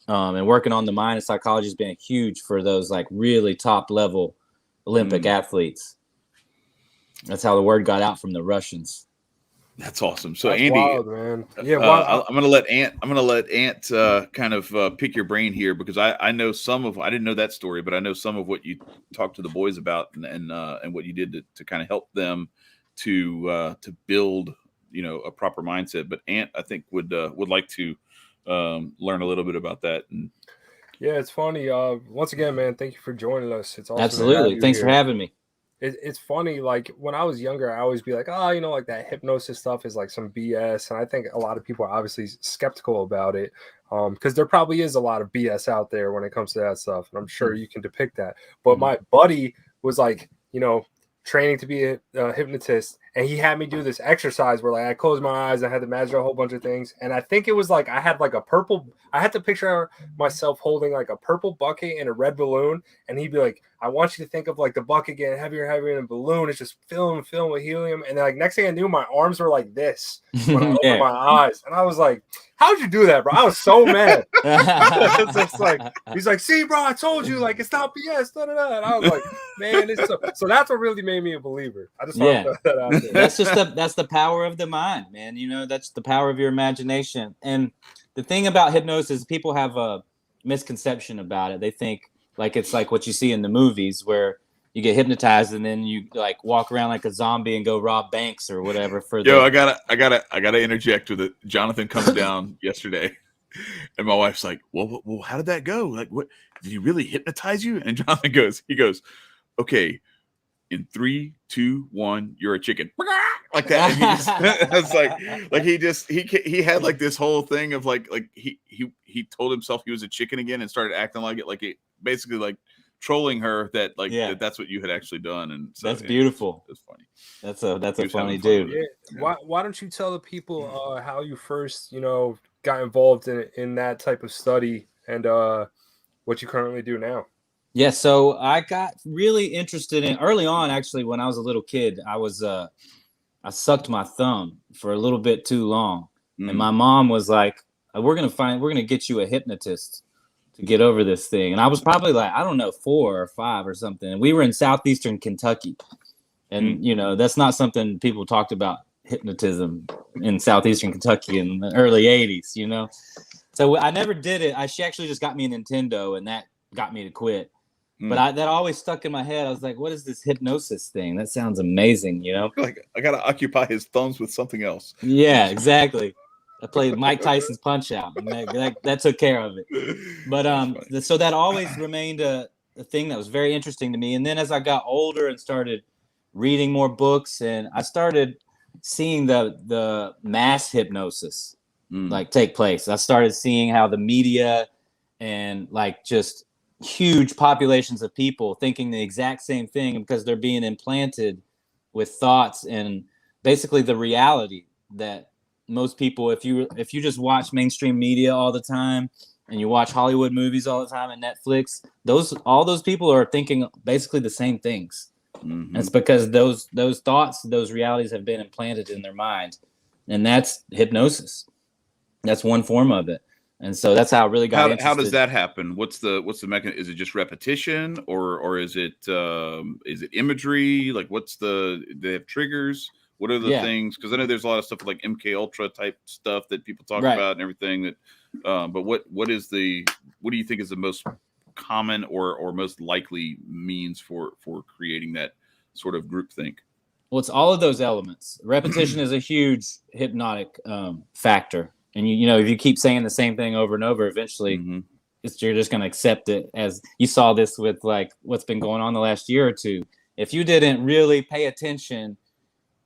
Speaker 4: and working on the mind and psychology has been huge for those like really top level Olympic athletes. That's how the word got out from the Russians.
Speaker 1: That's awesome. So
Speaker 2: that's
Speaker 1: Andy,
Speaker 2: wild, man. Yeah,
Speaker 1: I'm gonna let Ant kind of pick your brain here, because I know I didn't know that story, but I know some of what you talked to the boys about and what you did to kind of help them to build a proper mindset. But Ant, I think would like to learn a little bit about that. And
Speaker 2: yeah, it's funny. Once again, man, thank you for joining us. It's awesome.
Speaker 4: Absolutely. Thanks for having me.
Speaker 2: It's funny, like when I was younger, I always be like, like that hypnosis stuff is like some BS. And I think a lot of people are obviously skeptical about it, because there probably is a lot of BS out there when it comes to that stuff. And I'm sure you can depict that. But my buddy was like, training to be a hypnotist. and he had me do this exercise where like I closed my eyes, I had to imagine a whole bunch of things, and I think it was like I had like I had to picture myself holding like a purple bucket and a red balloon, and he'd be like, I want you to think of like the bucket getting heavier and heavier, and the balloon is just filling with helium, and then like next thing I knew, my arms were like this when I opened my eyes, and I was like, how'd you do that, bro? I was so mad. It's just like, he's like, see, bro, I told you, like, it's not BS, da, da, da. And I was like, man, it's so that's what really made me a believer. I just want to throw that out there.
Speaker 4: That's the power of the mind, man. You know, that's the power of your imagination. And the thing about hypnosis, people have a misconception about it. They think like it's like what you see in the movies where you get hypnotized and then you like walk around like a zombie and go rob banks or whatever.
Speaker 1: I gotta interject with it. Jonathan comes down yesterday, and my wife's like, "Well, how did that go? Like, what did he really hypnotize you?" And Jonathan goes, "Okay, in 3, 2, 1, you're a chicken." Like that. And he had like this whole thing of like he told himself he was a chicken again and started acting like it, like he basically like trolling her that like that's what you had actually done. And so,
Speaker 4: that's beautiful.
Speaker 1: It's funny.
Speaker 4: That's a funny dude.
Speaker 2: Yeah. Why don't you tell the people how you first got involved in that type of study and what you currently do now?
Speaker 4: Yeah, so I got really interested in early on. Actually, when I was a little kid, I sucked my thumb for a little bit too long, and my mom was like, we're gonna get you a hypnotist to get over this thing. And I was probably like, I don't know, 4 or 5 or something. And we were in southeastern Kentucky, and that's not something people talked about, hypnotism in southeastern Kentucky in the early 80s. So I never did it. She actually just got me a Nintendo, and that got me to quit. But that always stuck in my head. I was like, what is this hypnosis thing? That sounds amazing,
Speaker 1: Like, I got to occupy his thumbs with something else.
Speaker 4: Yeah, exactly. I played Mike Tyson's Punch-Out, and that took care of it. But so that always remained a thing that was very interesting to me. And then as I got older and started reading more books, and I started seeing the mass hypnosis like take place. I started seeing how the media and like just huge populations of people thinking the exact same thing because they're being implanted with thoughts and basically the reality that most people, if you just watch mainstream media all the time and you watch Hollywood movies all the time and Netflix, all those people are thinking basically the same things. And it's because those thoughts, those realities have been implanted in their mind, and that's hypnosis. That's one form of it. And so that's how I really got interested.
Speaker 1: How does that happen? What's the mechanism? Is it just repetition, or is it imagery? Like, do they have triggers? What are the things? Because I know there's a lot of stuff like MK Ultra type stuff that people talk about and everything. That, but what do you think is the most common or most likely means for creating that sort of groupthink?
Speaker 4: Well, it's all of those elements. Repetition is a huge hypnotic factor. And if you keep saying the same thing over and over, eventually you're just going to accept it. As you saw this with like what's been going on the last year or two. If you didn't really pay attention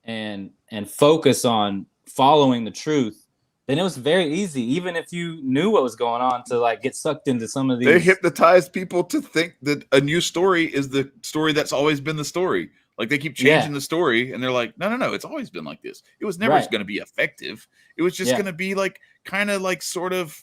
Speaker 4: and focus on following the truth, then it was very easy, even if you knew what was going on, to like get sucked into some of these.
Speaker 1: They hypnotize people to think that a new story is the story that's always been the story. Like they keep changing the story, and they're like, no, it's always been like this. It was never going to be effective. It was just going to be like kind of like sort of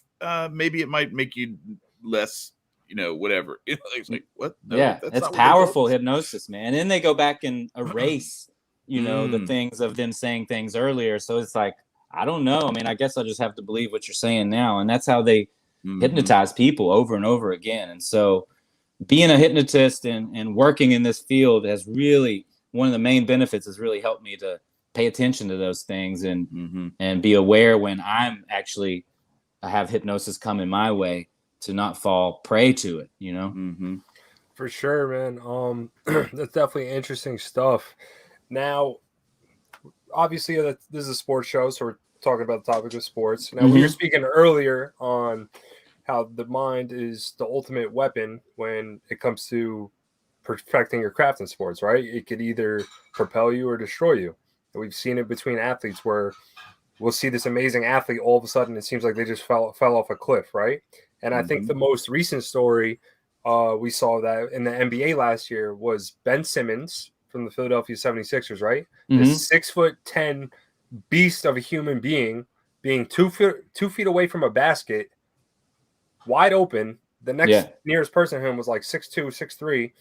Speaker 1: maybe it might make you less, whatever. It's like what? No,
Speaker 4: it's powerful hypnosis, man. And then they go back and erase, the things of them saying things earlier. So it's like, I don't know. I mean, I guess I'll just have to believe what you're saying now, and that's how they hypnotize people over and over again. And so being a hypnotist and working in this field has really, one of the main benefits has really helped me to pay attention to those things and be aware when I have hypnosis coming my way to not fall prey to it,
Speaker 2: For sure, man. That's definitely interesting stuff. Now, obviously, this is a sports show, so we're talking about the topic of sports. Now, we were speaking earlier on how the mind is the ultimate weapon when it comes to perfecting your craft in sports, right? It could either propel you or destroy you. And we've seen it between athletes where we'll see this amazing athlete, all of a sudden it seems like they just fell off a cliff, right? And I think the most recent story we saw that in the NBA last year was Ben Simmons from the Philadelphia 76ers, right?
Speaker 4: Mhm.
Speaker 2: This 6'10" beast of a human being 2 feet away from a basket, wide open. The next nearest person to him was like 6'2", 6'3",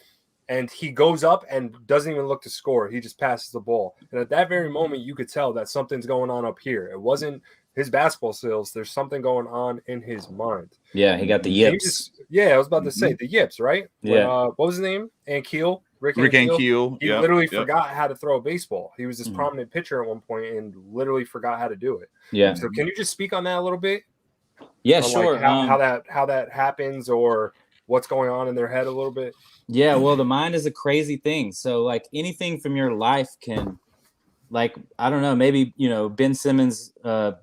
Speaker 2: and he goes up and doesn't even look to score. He just passes the ball. And at that very moment, you could tell that something's going on up here. It wasn't his basketball skills. There's something going on in his mind.
Speaker 4: Yeah, he got the yips.
Speaker 2: I was about to say the yips, right?
Speaker 4: Yeah.
Speaker 2: When, what was his name? Ankiel? Rick
Speaker 1: Ankiel.
Speaker 2: He literally forgot how to throw a baseball. He was this prominent pitcher at one point and literally forgot how to do it.
Speaker 4: Yeah.
Speaker 2: So can you just speak on that a little bit?
Speaker 4: Yeah, sure.
Speaker 2: Like how that happens or what's going on in their head a little bit?
Speaker 4: Yeah, well, the mind is a crazy thing. So like anything from your life can, like, I don't know, maybe, Ben Simmons'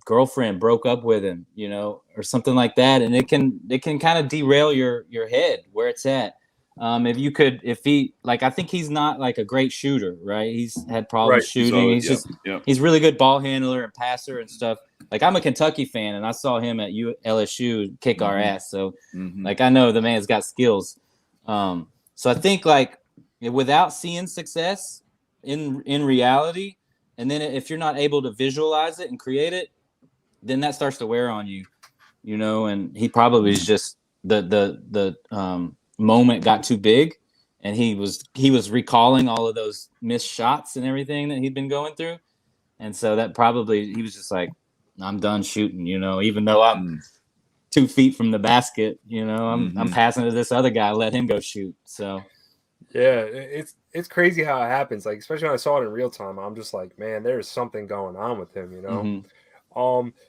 Speaker 4: girlfriend broke up with him, or something like that. And it can kind of derail your head where it's at. I think he's not like a great shooter, right? He's had problems shooting. He's really good ball handler and passer and stuff. Like, I'm a Kentucky fan and I saw him at LSU kick our ass. So like, I know the man's got skills. So I think like without seeing success in reality, and then if you're not able to visualize it and create it, then that starts to wear on you, and he probably is just the moment got too big, and he was recalling all of those missed shots and everything that he'd been going through. And so that probably, he was just like, I'm done shooting, even though I'm 2 feet from the basket, I'm passing to this other guy, let him go shoot. So
Speaker 2: yeah, it's crazy how it happens. Like, especially when I saw it in real time, I'm just like, man, there's something going on with him,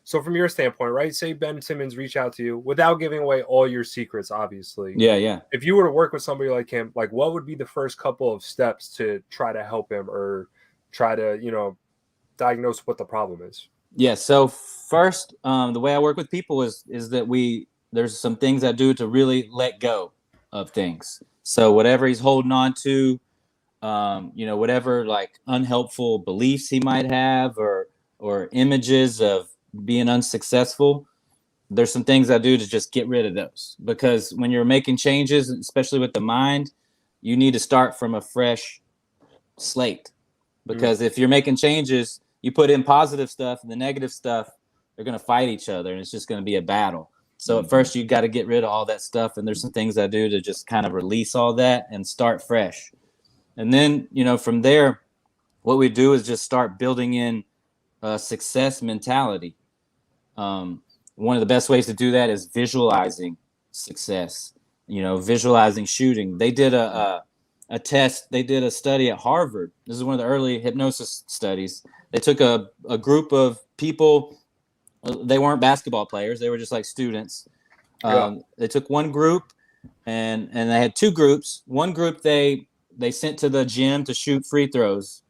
Speaker 2: So from your standpoint, right? Say Ben Simmons reach out to you without giving away all your secrets, obviously.
Speaker 4: Yeah.
Speaker 2: If you were to work with somebody like him, like what would be the first couple of steps to try to help him or try to, diagnose what the problem is?
Speaker 4: Yeah. So first, the way I work with people is that there's some things I do to really let go of things. So whatever he's holding on to, whatever like unhelpful beliefs he might have or images of being unsuccessful, there's some things I do to just get rid of those. Because when you're making changes, especially with the mind, you need to start from a fresh slate. Because if you're making changes, you put in positive stuff and the negative stuff, they're going to fight each other and it's just going to be a battle. So at first you got to get rid of all that stuff. And there's some things I do to just kind of release all that and start fresh. And then, from there, what we do is just start building in success mentality. One of the best ways to do that is visualizing success, visualizing shooting. They did a test. They did a study at Harvard. This is one of the early hypnosis studies. They took a group of people. They weren't basketball players. They were just like students. They took one group and they had two groups. One group they sent to the gym to shoot free throws,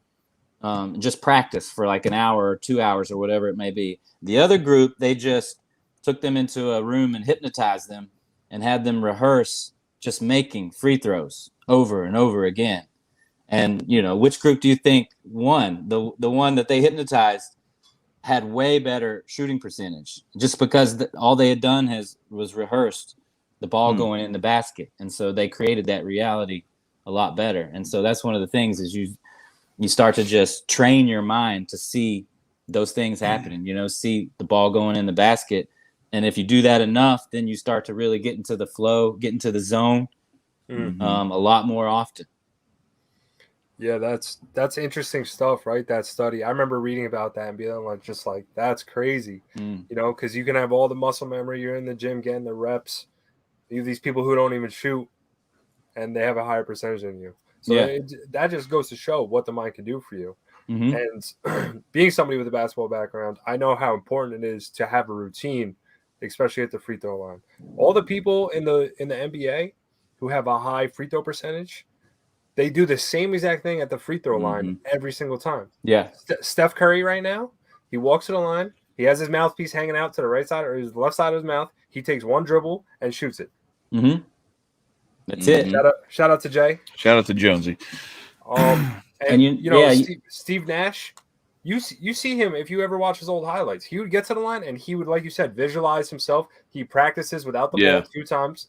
Speaker 4: just practice for like an hour or 2 hours or whatever it may be. The other group, they just took them into a room and hypnotized them and had them rehearse just making free throws over and over again. And, which group do you think won? The one that they hypnotized had way better shooting percentage just because all they had done was rehearsed the ball going in the basket. And so they created that reality a lot better. And so that's one of the things is you start to just train your mind to see those things happening, see the ball going in the basket. And if you do that enough, then you start to really get into the flow, get into the zone a lot more often.
Speaker 2: Yeah, that's interesting stuff, right? That study. I remember reading about that and being like, just like, that's crazy, because you can have all the muscle memory. You're in the gym getting the reps. You have these people who don't even shoot and they have a higher percentage than you. So that just goes to show what the mind can do for you. And being somebody with a basketball background, I know how important it is to have a routine, especially at the free throw line. All the people in the NBA who have a high free throw percentage, they do the same exact thing at the free throw line every single time.
Speaker 4: Yeah.
Speaker 2: Steph Curry right now, he walks to the line. He has his mouthpiece hanging out to the right side or his left side of his mouth. He takes one dribble and shoots it.
Speaker 4: That's it.
Speaker 2: Shout out to Jay.
Speaker 1: Shout out to Jonesy.
Speaker 2: Steve Nash, you see him if you ever watch his old highlights. He would get to the line and he would, like you said, visualize himself. He practices without the ball 2 times.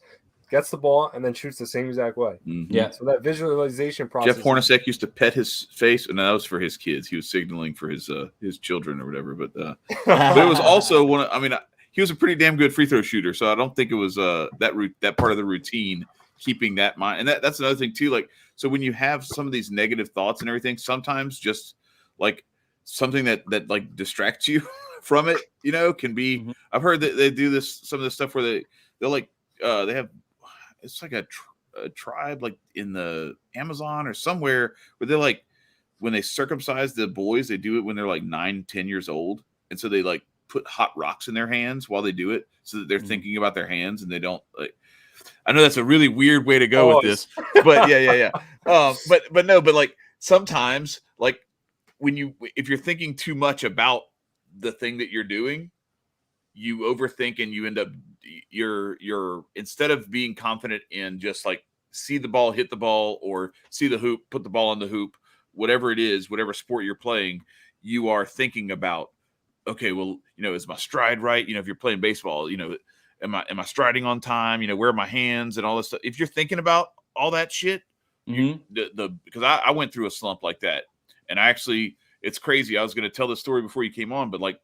Speaker 2: gets the ball, and then shoots the same exact way.
Speaker 1: Mm-hmm.
Speaker 4: Yeah.
Speaker 2: So that visualization process.
Speaker 1: Jeff Hornacek used to pet his face, and that was for his kids. He was signaling for his children or whatever. But it was also one. I mean, he was a pretty damn good free throw shooter, so I don't think it was that part of the routine keeping that mind. And that's another thing too. Like, so when you have some of these negative thoughts and everything, sometimes just like something that like distracts you from it, can be. Mm-hmm. I've heard that they do some of this stuff where they'll like they have it's like a tribe like in the Amazon or somewhere where they're like, when they circumcise the boys, they do it when they're like 9-10 years old, and so they like put hot rocks in their hands while they do it, so that they're thinking about their hands and they don't like. I know that's a really weird way to go with this, but yeah. But like sometimes, like if you're thinking too much about the thing that you're doing, you overthink and you end up you're instead of being confident in just like see the ball, hit the ball, or see the hoop, put the ball on the hoop, whatever it is, whatever sport you're playing, you are thinking about, okay, well, is my stride right? If you're playing baseball, am I striding on time? Where are my hands and all this stuff? If you're thinking about all that shit, because I went through a slump like that, and it's crazy. I was going to tell the story before you came on, but like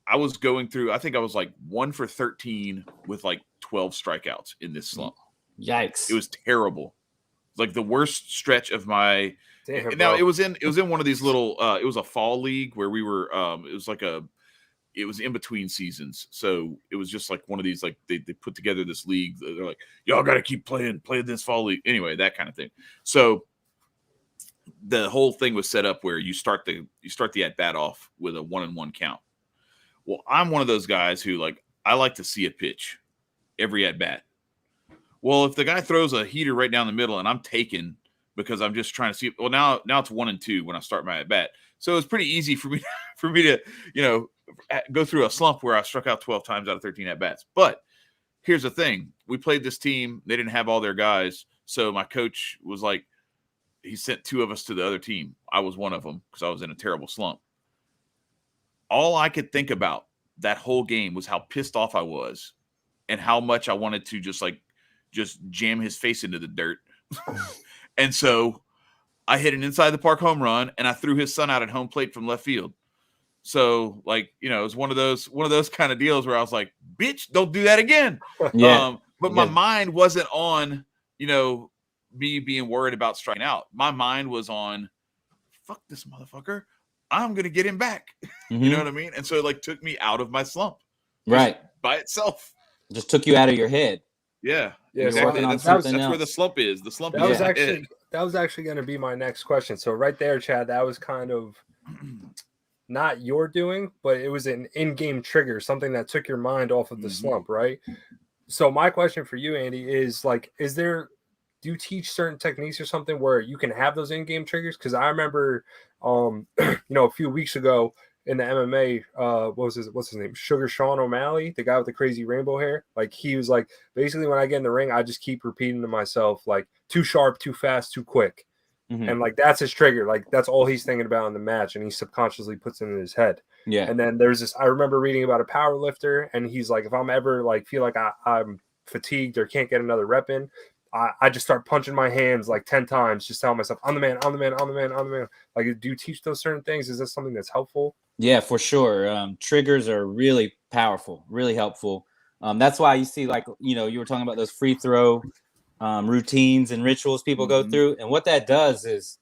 Speaker 1: I was going through, I think I was like 1 for 13 with like 12 strikeouts in this slump.
Speaker 4: Yikes!
Speaker 1: It was terrible. It was like the worst stretch of my.
Speaker 2: Damn,
Speaker 1: now it was in one of these little. It was a fall league where we were. It was in between seasons, so it was just like one of these, like they put together this league. They're like, y'all got to keep playing this fall league anyway, that kind of thing. So the whole thing was set up where you start the at bat off with a 1-1 count. Well, I'm one of those guys who I like to see a pitch every at bat. Well, if the guy throws a heater right down the middle and I'm taken because I'm just trying to see, well, now it's 1-2 when I start my at bat. So it's pretty easy for me to, go through a slump where I struck out 12 times out of 13 at bats. But here's the thing. We played this team. They didn't have all their guys. So my coach was like, he sent 2 of us to the other team. I was one of them because I was in a terrible slump. All I could think about that whole game was how pissed off I was and how much I wanted to just jam his face into the dirt. And so I hit an inside the park home run and I threw his son out at home plate from left field. So it was one of those kind of deals where I was like, bitch, don't do that again.
Speaker 4: Yeah.
Speaker 1: But my mind wasn't on, me being worried about striking out. My mind was on, fuck this motherfucker. I'm going to get him back.
Speaker 4: Mm-hmm.
Speaker 1: You know what I mean? And so it took me out of my slump.
Speaker 4: Right.
Speaker 1: By itself.
Speaker 4: Just took you out of your head.
Speaker 1: Yeah.
Speaker 2: Yeah.
Speaker 1: Exactly. That's where the slump is. The slump is
Speaker 2: that was actually going to be my next question. So right there, Chad, that was kind of not your doing, but it was an in-game trigger, something that took your mind off of the slump, right? So my question for you, Andy, is do you teach certain techniques or something where you can have those in-game triggers? Because I remember, a few weeks ago in the MMA, what's his name? Sugar Sean O'Malley, the guy with the crazy rainbow hair. Like he was like, basically when I get in the ring, I just keep repeating to myself, like too sharp, too fast, too quick. Mm-hmm. And like, that's his trigger. Like that's all he's thinking about in the match. And he subconsciously puts it in his head.
Speaker 4: Yeah.
Speaker 2: And then there's this, I remember reading about a power lifter and he's like, if I'm ever feel like I'm fatigued or can't get another rep in, I just start punching my hands 10 times, just telling myself, I'm the man, I'm the man, I'm the man, I'm the man. Like, do you teach those certain things? Is this something that's helpful?
Speaker 4: Yeah, for sure. Triggers are really powerful, really helpful. That's why you see, you were talking about those free throw routines and rituals people go through. And what that does is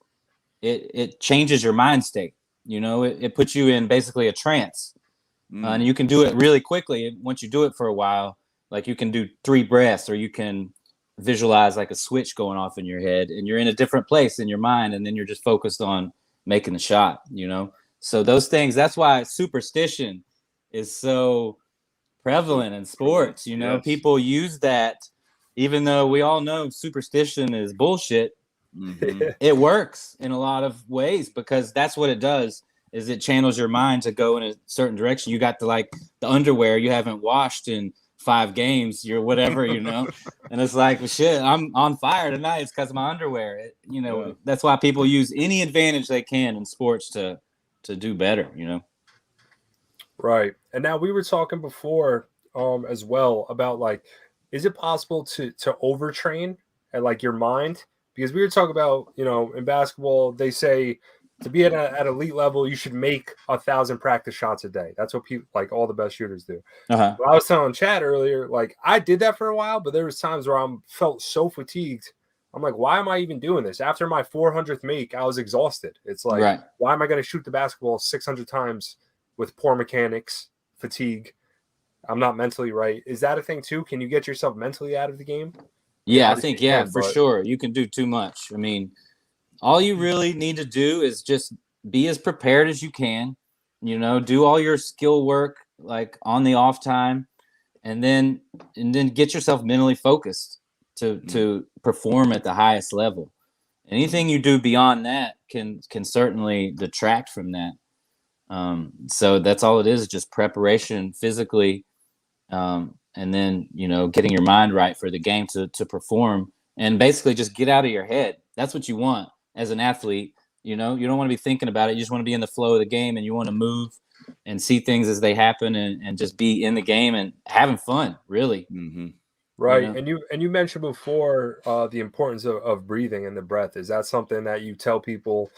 Speaker 4: it changes your mind state. It puts you in basically a trance. And you can do it really quickly. Once you do it for a while, you can do 3 breaths, or you can visualize a switch going off in your head and you're in a different place in your mind, and then you're just focused on making the shot. So those things, that's why superstition is so prevalent in sports.
Speaker 1: Yes.
Speaker 4: People use that, even though we all know superstition is bullshit. It works in a lot of ways because that's what it does, is it channels your mind to go in a certain direction. You got the underwear you haven't washed in 5 games, you're whatever, and it's like, well, shit, I'm on fire tonight. It's because of my underwear. That's why people use any advantage they can in sports to do better,
Speaker 2: Right. And now we were talking before as well about is it possible to overtrain at like your mind? Because we were talking about, in basketball, they say to be at elite level, you should make 1,000 practice shots a day. That's what people, like all the best shooters do.
Speaker 4: Uh-huh.
Speaker 2: But I was telling Chad earlier, like I did that for a while, but there was times where I felt so fatigued. I'm like, why am I even doing this? After my 400th make, I was exhausted. It's like, why am I going to shoot the basketball 600 times with poor mechanics, fatigue? I'm not mentally right. Is that a thing too? Can you get yourself mentally out of the game?
Speaker 4: Yeah, I think, for sure. You can do too much. I mean, all you really need to do is just be as prepared as you can, do all your skill work like on the off time, and then get yourself mentally focused to perform at the highest level. Anything you do beyond that can certainly detract from that. So that's all it is, just preparation physically, and then getting your mind right for the game to perform, and basically just get out of your head. That's what you want as an athlete. You don't want to be thinking about it. You just want to be in the flow of the game, and you want to move and see things as they happen, and just be in the game and having fun, really.
Speaker 1: Mm-hmm.
Speaker 2: Right. And you mentioned before the importance of breathing and the breath. Is that something that you tell people,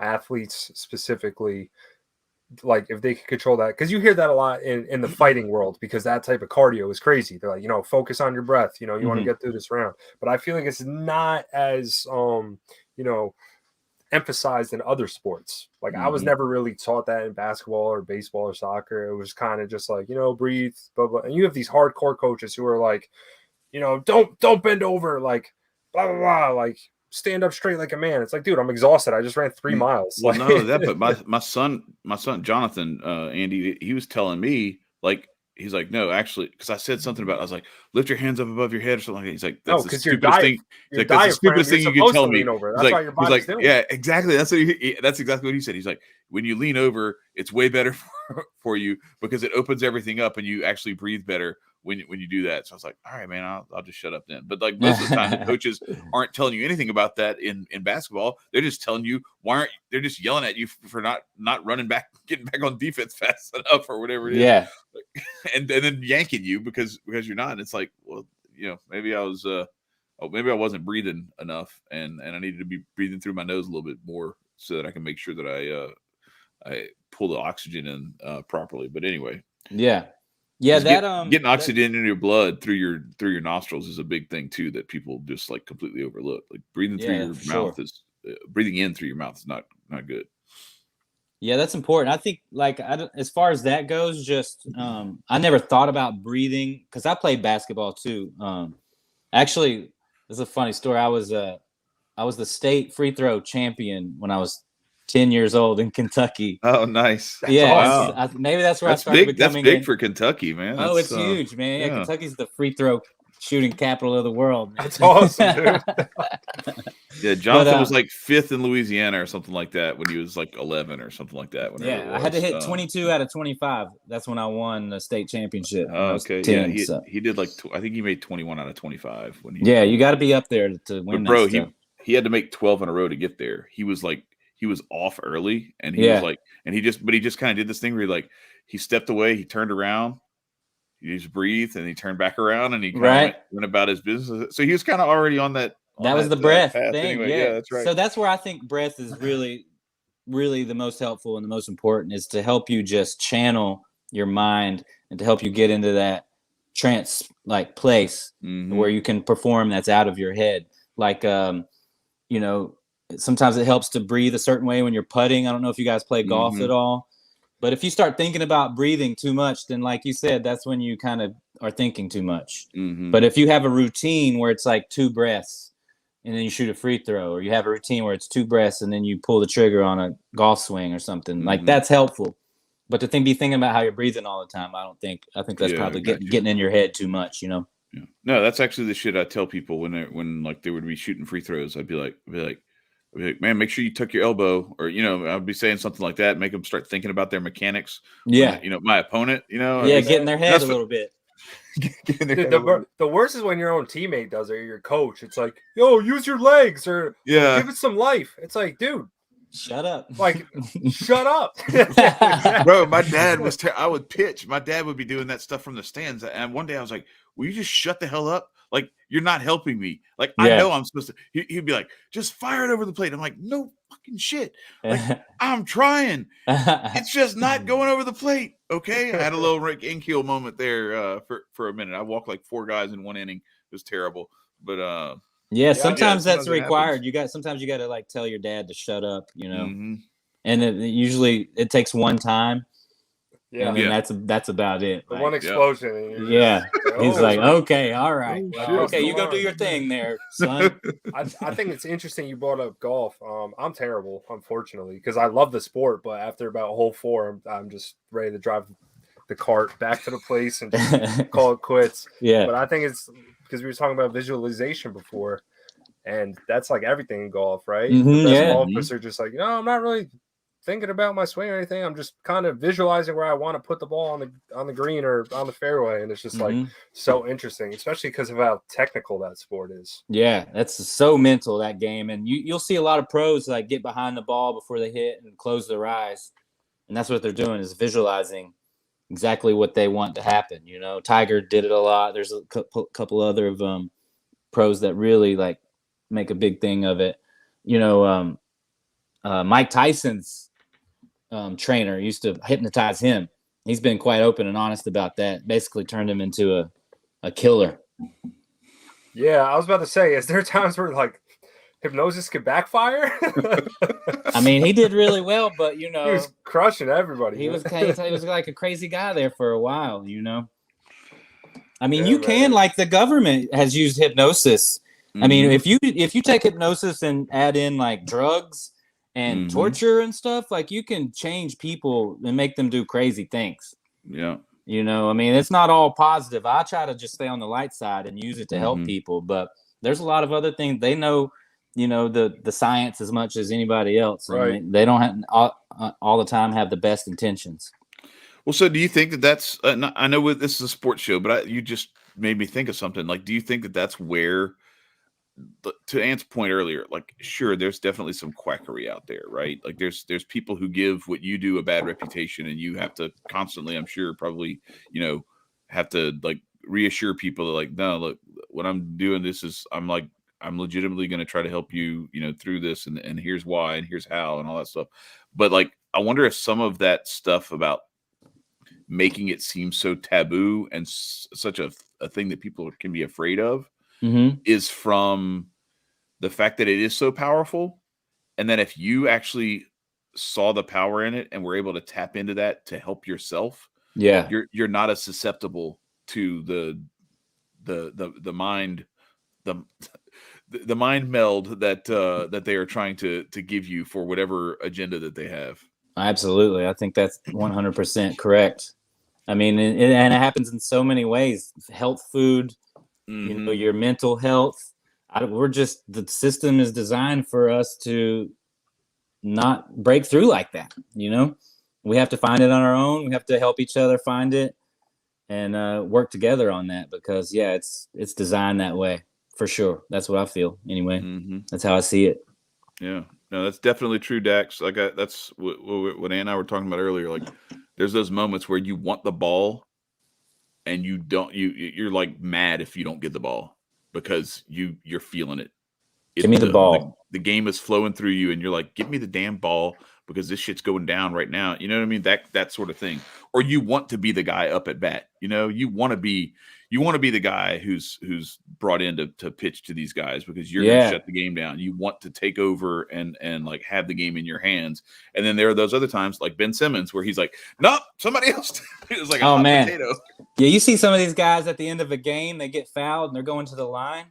Speaker 2: athletes specifically, like if they can control that? Because you hear that a lot in the fighting world, because that type of cardio is crazy. They're like, focus on your breath. You want to get through this round. But I feel like it's not as, emphasized in other sports. Like I was never really taught that in basketball or baseball or soccer. It was kind of just like, breathe, blah, blah. And you have these hardcore coaches who are like, don't bend over, like blah, blah, blah, like stand up straight like a man. It's like, dude, I'm exhausted. I just ran 3 miles.
Speaker 1: Well, not only that, but my son Jonathan, Andy, he was telling me, like, he's like, no, actually, because I said something about, I was like, lift your hands up above your head or something like that. He's like, that's the stupidest thing. He's like, that's the stupidest thing you can tell me.
Speaker 2: That's why your body's doing.
Speaker 1: Yeah, exactly. That's exactly what he said. He's like, when you lean over, it's way better for you because it opens everything up and you actually breathe better when you do that. So I was like, all right, man, I'll just shut up then. But like most of the time, the coaches aren't telling you anything about that in basketball. They're just telling you they're just yelling at you for not running back, getting back on defense fast enough or whatever it is.
Speaker 4: Yeah.
Speaker 1: And then yanking you because you're not. And it's like, well, maybe I was maybe I wasn't breathing enough and I needed to be breathing through my nose a little bit more so that I can make sure that I pull the oxygen in properly. But anyway.
Speaker 4: Yeah.
Speaker 1: Getting oxygen into your blood through your nostrils is a big thing too that people just like completely overlook. Like breathing through your mouth is breathing in through your mouth is not good.
Speaker 4: Yeah, that's important. I think like as far as that goes, just I never thought about breathing because I played basketball too. Actually, this is a funny story. I was the state free throw champion when I was 10 years old in Kentucky.
Speaker 1: Oh, nice.
Speaker 4: Yeah. Awesome. Maybe that's where I started becoming.
Speaker 1: That's big for Kentucky, man.
Speaker 4: It's huge, man. Yeah, Kentucky's the free throw shooting capital of the world. Man.
Speaker 2: That's awesome, dude.
Speaker 1: Yeah, Jonathan was like 5th in Louisiana or something like that when he was like 11 or something like that.
Speaker 4: I had to hit 22 out of 25. That's when I won the state championship.
Speaker 1: Okay.
Speaker 4: 10,
Speaker 1: he did like I think he made 21 out of 25 when he.
Speaker 4: Yeah, you got to be up there to win.
Speaker 1: But bro,
Speaker 4: that stuff.
Speaker 1: he had to make 12 in a row to get there. He was off early and he was like, and he just kind of did this thing where he stepped away, he turned around, he just breathed and he turned back around and he went about his business. So he was kind of already on that.
Speaker 4: That was the breath thing.
Speaker 1: Anyway. Yeah, that's right.
Speaker 4: So that's where I think breath is really, really the most helpful and the most important, is to help you just channel your mind and to help you get into that trance like place where you can perform that's out of your head. Like, sometimes it helps to breathe a certain way when you're putting. I don't know if you guys play golf at all, but if you start thinking about breathing too much, then like you said, that's when you kind of are thinking too much. But if you have a routine where it's like 2 breaths and then you shoot a free throw, or you have a routine where it's 2 breaths and then you pull the trigger on a golf swing or something, like that's helpful. But to be thinking about how you're breathing all the time, I think that's probably getting in your head too much,
Speaker 1: Yeah. No, that's actually the shit I tell people when like they would be shooting free throws. I'd be like, man, make sure you tuck your elbow, or I'd be saying something like that, make them start thinking about their mechanics.
Speaker 4: Yeah,
Speaker 1: my opponent.
Speaker 4: Get in their head a little bit.
Speaker 2: The worst is when your own teammate does it, or your coach. It's like, yo, use your legs, or give it some life. It's like, dude,
Speaker 4: shut up.
Speaker 2: Like, shut up.
Speaker 1: Bro, my dad was I would pitch. My dad would be doing that stuff from the stands. And one day I was like, will you just shut the hell up? Like, you're not helping me. Like,
Speaker 4: Yeah.
Speaker 1: I know I'm supposed to. He'd be like, just fire it over the plate. I'm like, no fucking shit. Like, I'm trying. It's just not going over the plate. Okay. I had a little Rick Ankiel moment there for a minute. I walked like 4 guys in 1 inning. It was terrible. But
Speaker 4: sometimes that's
Speaker 1: it
Speaker 4: required.
Speaker 1: happens.
Speaker 4: Sometimes you got to like tell your dad to shut up, you know.
Speaker 1: Mm-hmm.
Speaker 4: And usually it takes one time.
Speaker 2: Yeah.
Speaker 4: And then that's about it.
Speaker 2: The
Speaker 4: like,
Speaker 2: one explosion. And
Speaker 4: he's like, okay, all right.
Speaker 1: Oh,
Speaker 4: Okay, you go do your thing there, son.
Speaker 2: I think it's interesting you brought up golf. I'm terrible, unfortunately, because I love the sport, but after about hole 4, I'm just ready to drive the cart back to the place and just call it quits.
Speaker 4: Yeah.
Speaker 2: But I think it's because we were talking about visualization before, and that's like everything in golf, right? The best golfers are just like, I'm not really thinking about my swing or anything. I'm just kind of visualizing where I want to put the ball on the green or on the fairway, and it's just like so interesting, especially because of how technical that sport is.
Speaker 4: Yeah, that's so mental, that game. And you'll see a lot of pros like get behind the ball before they hit and close their eyes, and that's what they're doing, is visualizing exactly what they want to happen. You know, Tiger did it a lot. There's a couple other of pros that really like make a big thing of it. You know, Mike Tyson's trainer used to hypnotize him. He's been quite open and honest about that. Basically turned him into a killer.
Speaker 2: Yeah, I was about to say, is there times where like hypnosis could backfire?
Speaker 4: I mean, he did really well, but you know,
Speaker 2: he was crushing everybody.
Speaker 4: He was like a crazy guy there for a while, you know. I mean, you can, like, the government has used hypnosis. I mean, if you take hypnosis and add in like drugs and torture and stuff, like, you can change people and make them do crazy things.
Speaker 1: Yeah.
Speaker 4: You know, I mean, it's not all positive. I try to just stay on the light side and use it to help people, but there's a lot of other things. They know, you know, the science as much as anybody else. And
Speaker 2: right.
Speaker 4: They don't have all the time have the best intentions.
Speaker 1: Well, so do you think that that's, I know this is a sports show, but you just made me think of something. Like, do you think that that's where, to Ant's point earlier, like, sure, there's definitely some quackery out there, right? Like, there's people who give what you do a bad reputation, and you have to constantly, I'm sure, probably, you know, have to like reassure people that, like, no, look, what I'm doing, this is, I'm legitimately going to try to help you, you know, through this, and here's why, and here's how, and all that stuff. But like, I wonder if some of that stuff about making it seem so taboo and such a thing that people can be afraid of is from the fact that it is so powerful, and that if you actually saw the power in it and were able to tap into that to help yourself, you're not as susceptible to the mind the mind meld that they are trying to give you for whatever agenda that they have.
Speaker 4: Absolutely, I think that's 100% correct. I mean, and it happens in so many ways. Health food, you know, your mental health. The system is designed for us to not break through like that. You know, we have to find it on our own. We have to help each other find it and work together on that, because it's designed that way for sure. That's what I feel anyway. That's how I see it.
Speaker 1: Yeah, no, that's definitely true, Dax. Like, that's what Ann and I were talking about earlier. Like, there's those moments where you want the ball and you don't, you're like mad if you don't get the ball, because you're feeling it.
Speaker 4: Give me the ball.
Speaker 1: The game is flowing through you, and you're like, give me the damn ball, because this shit's going down right now. You know what I mean? That sort of thing. Or you want to be the guy up at bat. You know, you want to be the guy who's brought in to pitch to these guys, because you're going to shut the game down. You want to take over and like have the game in your hands. And then there are those other times, like Ben Simmons, where he's like, nope, somebody else. It was like a hot potato.
Speaker 4: Yeah, you see some of these guys at the end of a game, they get fouled and they're going to the line.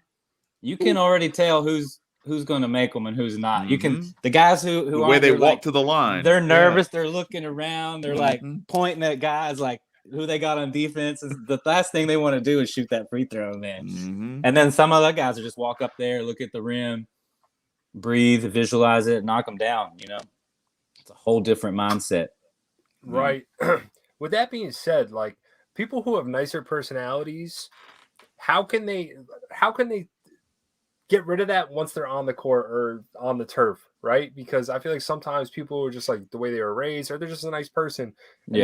Speaker 4: You can already tell who's going to make them and who's not. You can, the guys who
Speaker 1: the way they walk to the line,
Speaker 4: they're nervous. They're looking around. They're like pointing at guys like who they got on defense. The last thing they want to do is shoot that free throw, man. And then some other guys will just walk up there, look at the rim, breathe, visualize it, knock them down. You know, it's a whole different mindset.
Speaker 2: Right. With that being said, like, people who have nicer personalities, how can they get rid of that once they're on the court or on the turf, right? Because I feel like sometimes people are just like the way they were raised, or they're just a nice person, and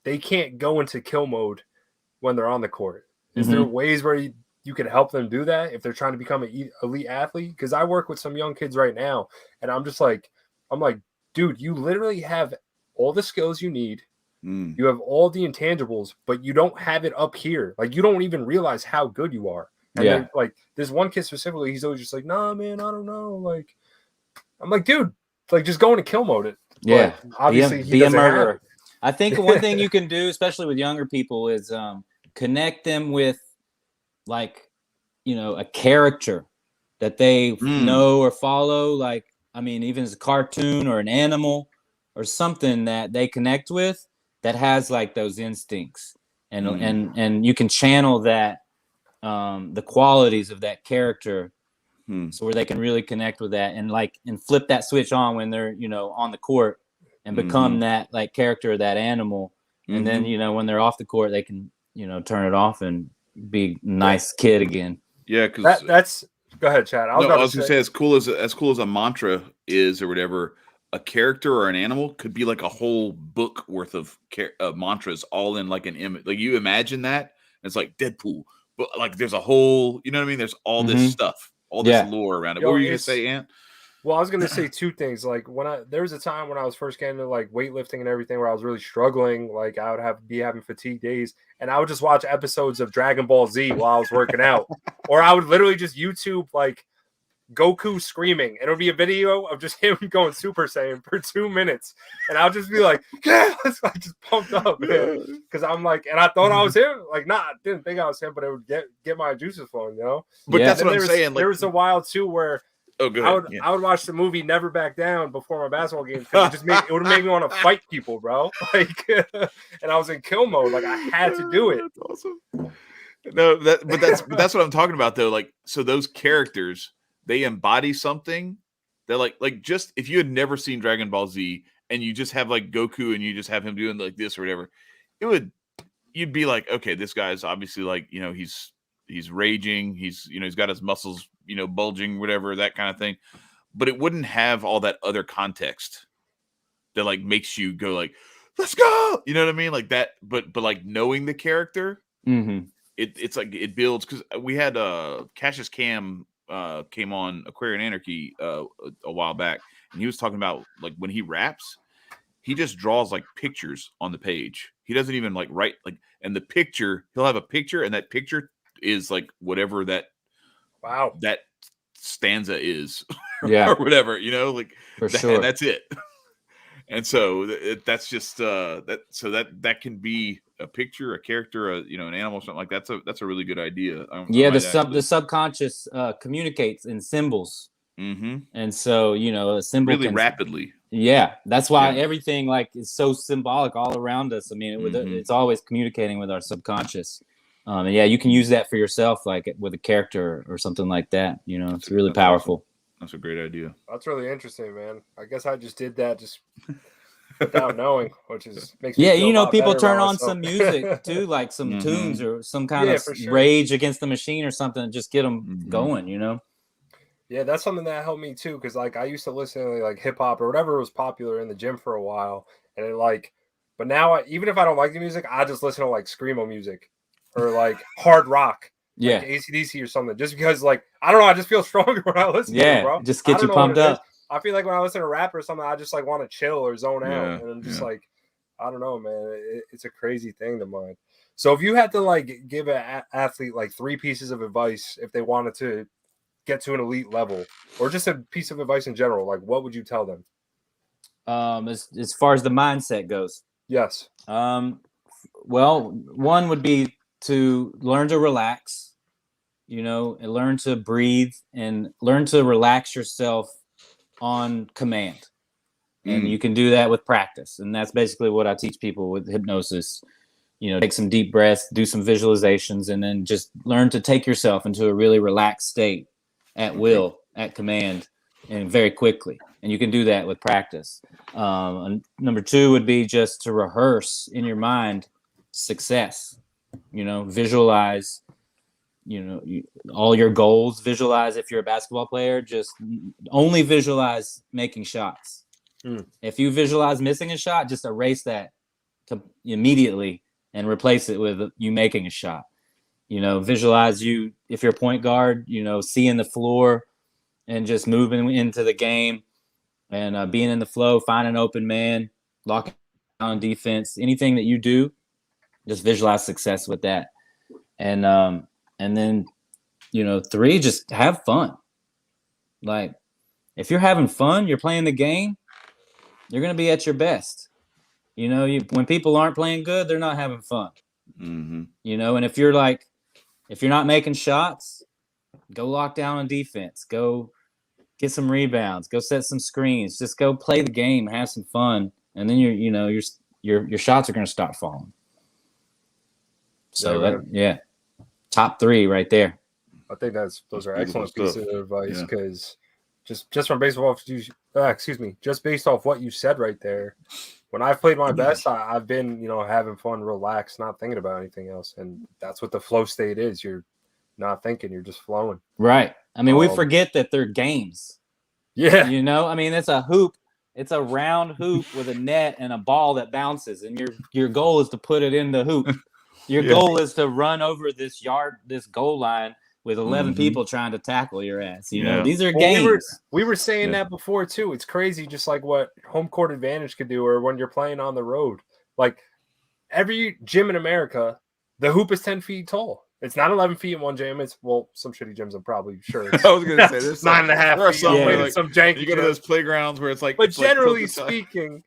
Speaker 2: they can't go into kill mode when they're on the court. Is there ways where you can help them do that if they're trying to become an elite athlete? Because I work with some young kids right now, and I'm like, dude, you literally have all the skills you need. You have all the intangibles, but you don't have it up here. Like, you don't even realize how good you are. And then, like, this one kid specifically, he's always just like, nah, man, I don't know. Like, I'm like, dude, like, just go into kill mode it.
Speaker 4: Yeah.
Speaker 2: But obviously,
Speaker 4: be a murderer. I think one thing you can do, especially with younger people, is connect them with, like, you know, a character that they know or follow. Like, I mean, even as a cartoon or an animal or something that they connect with that has like those instincts, and you can channel that, the qualities of that character, so where they can really connect with that and flip that switch on when they're, you know, on the court and become that like character, that animal. And then, you know, when they're off the court, they can, you know, turn it off and be a nice kid again.
Speaker 1: Yeah, because
Speaker 2: that's go ahead, Chad. I was
Speaker 1: gonna say, as cool as a mantra is or whatever, a character or an animal could be like a whole book worth of mantras all in like an image. Like, you imagine that, and it's like Deadpool, but like there's a whole, you know what I mean? There's all this stuff, all this lore around it. What were you gonna say, Ant?
Speaker 2: Well, I was gonna say two things. Like, there was a time when I was first getting into like weightlifting and everything where I was really struggling. Like, I would be having fatigue days, and I would just watch episodes of Dragon Ball Z while I was working out, or I would literally just YouTube like Goku screaming, and it would be a video of just him going Super Saiyan for 2 minutes, and I'll just be like, yeah, it's like just pumped up, man, because I'm like, and I thought I was him, like, I didn't think I was him, but it would get my juices flowing, you know.
Speaker 1: But that's what I'm saying.
Speaker 2: There was a while too where I would watch the movie Never Back Down before my basketball games because it would make me want to fight people, bro. Like, and I was in kill mode, like I had to do it.
Speaker 1: That's awesome. No, that's what I'm talking about though. Like, so those characters, they embody something that like just if you had never seen Dragon Ball Z and you just have like Goku and you just have him doing like this or whatever, you'd be like, okay, this guy's obviously like, you know, he's raging, he's, you know, he's got his muscles, you know, bulging, whatever, that kind of thing. But it wouldn't have all that other context that like makes you go like, let's go, you know what I mean? Like that, but like knowing the character, it's like it builds, because we had Cassius Cam came on Aquarian Anarchy a while back, and he was talking about like when he raps, he just draws like pictures on the page. He doesn't even like write, like, and the picture, he'll have a picture, and that picture is like whatever that that stanza is, or whatever, you know, like sure. And that's it. And so that's just that can be a picture, a character, you know, an animal, something like that. That's a really good idea.
Speaker 4: The subconscious communicates in symbols, and so, you know, a symbol
Speaker 1: really rapidly.
Speaker 4: Yeah, that's why everything like is so symbolic all around us. I mean, it's always communicating with our subconscious. And you can use that for yourself, like with a character or something like that. You know, it's really powerful.
Speaker 1: Awesome. That's a great idea.
Speaker 2: That's really interesting, man. I guess I just did that just without knowing, which makes me feel
Speaker 4: you know, people
Speaker 2: better
Speaker 4: turn on some music too, like some tunes or some kind of Rage Against the Machine or something, and just get them going, you know.
Speaker 2: Yeah, that's something that helped me too, because like I used to listen to like hip hop or whatever was popular in the gym for a while, and but now even if I don't like the music, I just listen to like screamo music or like hard rock. Like AC/DC or something, just because like I don't know, I just feel stronger when I listen to it, bro.
Speaker 4: Just get you pumped up.
Speaker 2: I feel like when I listen to rap or something, I just like want to chill or zone out, and I'm just like, I don't know, man. It's a crazy thing to mind. So if you had to like give an athlete like 3 pieces of advice if they wanted to get to an elite level, or just a piece of advice in general, like what would you tell them?
Speaker 4: As far as the mindset goes,
Speaker 2: yes.
Speaker 4: Well, one would be to learn to relax, you know, and learn to breathe and learn to relax yourself on command. And you can do that with practice. And that's basically what I teach people with hypnosis. You know, take some deep breaths, do some visualizations, and then just learn to take yourself into a really relaxed state at will, at command, and very quickly. And you can do that with practice. Number 2 would be just to rehearse in your mind success. You know, visualize, you know, all your goals. Visualize, if you're a basketball player, just only visualize making shots. If you visualize missing a shot, just erase that immediately and replace it with you making a shot. visualize you, if you're a point guard, seeing the floor and just moving into the game and being in the flow, finding an open man, locking down defense, anything that you do, just visualize success with that. And then, 3, just have fun. Like, if you're having fun, you're playing the game, you're going to be at your best. When people aren't playing good, they're not having fun.
Speaker 1: Mm-hmm.
Speaker 4: And if you're not making shots, go lock down on defense. Go get some rebounds. Go set some screens. Just go play the game, have some fun, and then your shots are going to start falling. So top 3 right there.
Speaker 2: I think those are excellent pieces of advice because just from based off just based off what you said right there. When I've played my best, I've been having fun, relaxed, not thinking about anything else, and that's what the flow state is. You're not thinking, you're just flowing.
Speaker 4: Right. I mean, we forget that they're games.
Speaker 2: Yeah.
Speaker 4: I mean, it's a hoop. It's a round hoop with a net and a ball that bounces, and your goal is to put it in the hoop. Your goal is to run over this goal line with 11 people trying to tackle your ass. These are games.
Speaker 2: We were saying that before too. It's crazy, just like what home court advantage could do, or when you're playing on the road. Like every gym in America, the hoop is 10 feet tall. It's not 11 feet in one gym. It's some shitty gyms. I'm probably sure.
Speaker 1: I was gonna say there's
Speaker 2: 9.5 feet.
Speaker 1: Like,
Speaker 2: some janky.
Speaker 1: You go to those playgrounds where it's like.
Speaker 2: But generally speaking,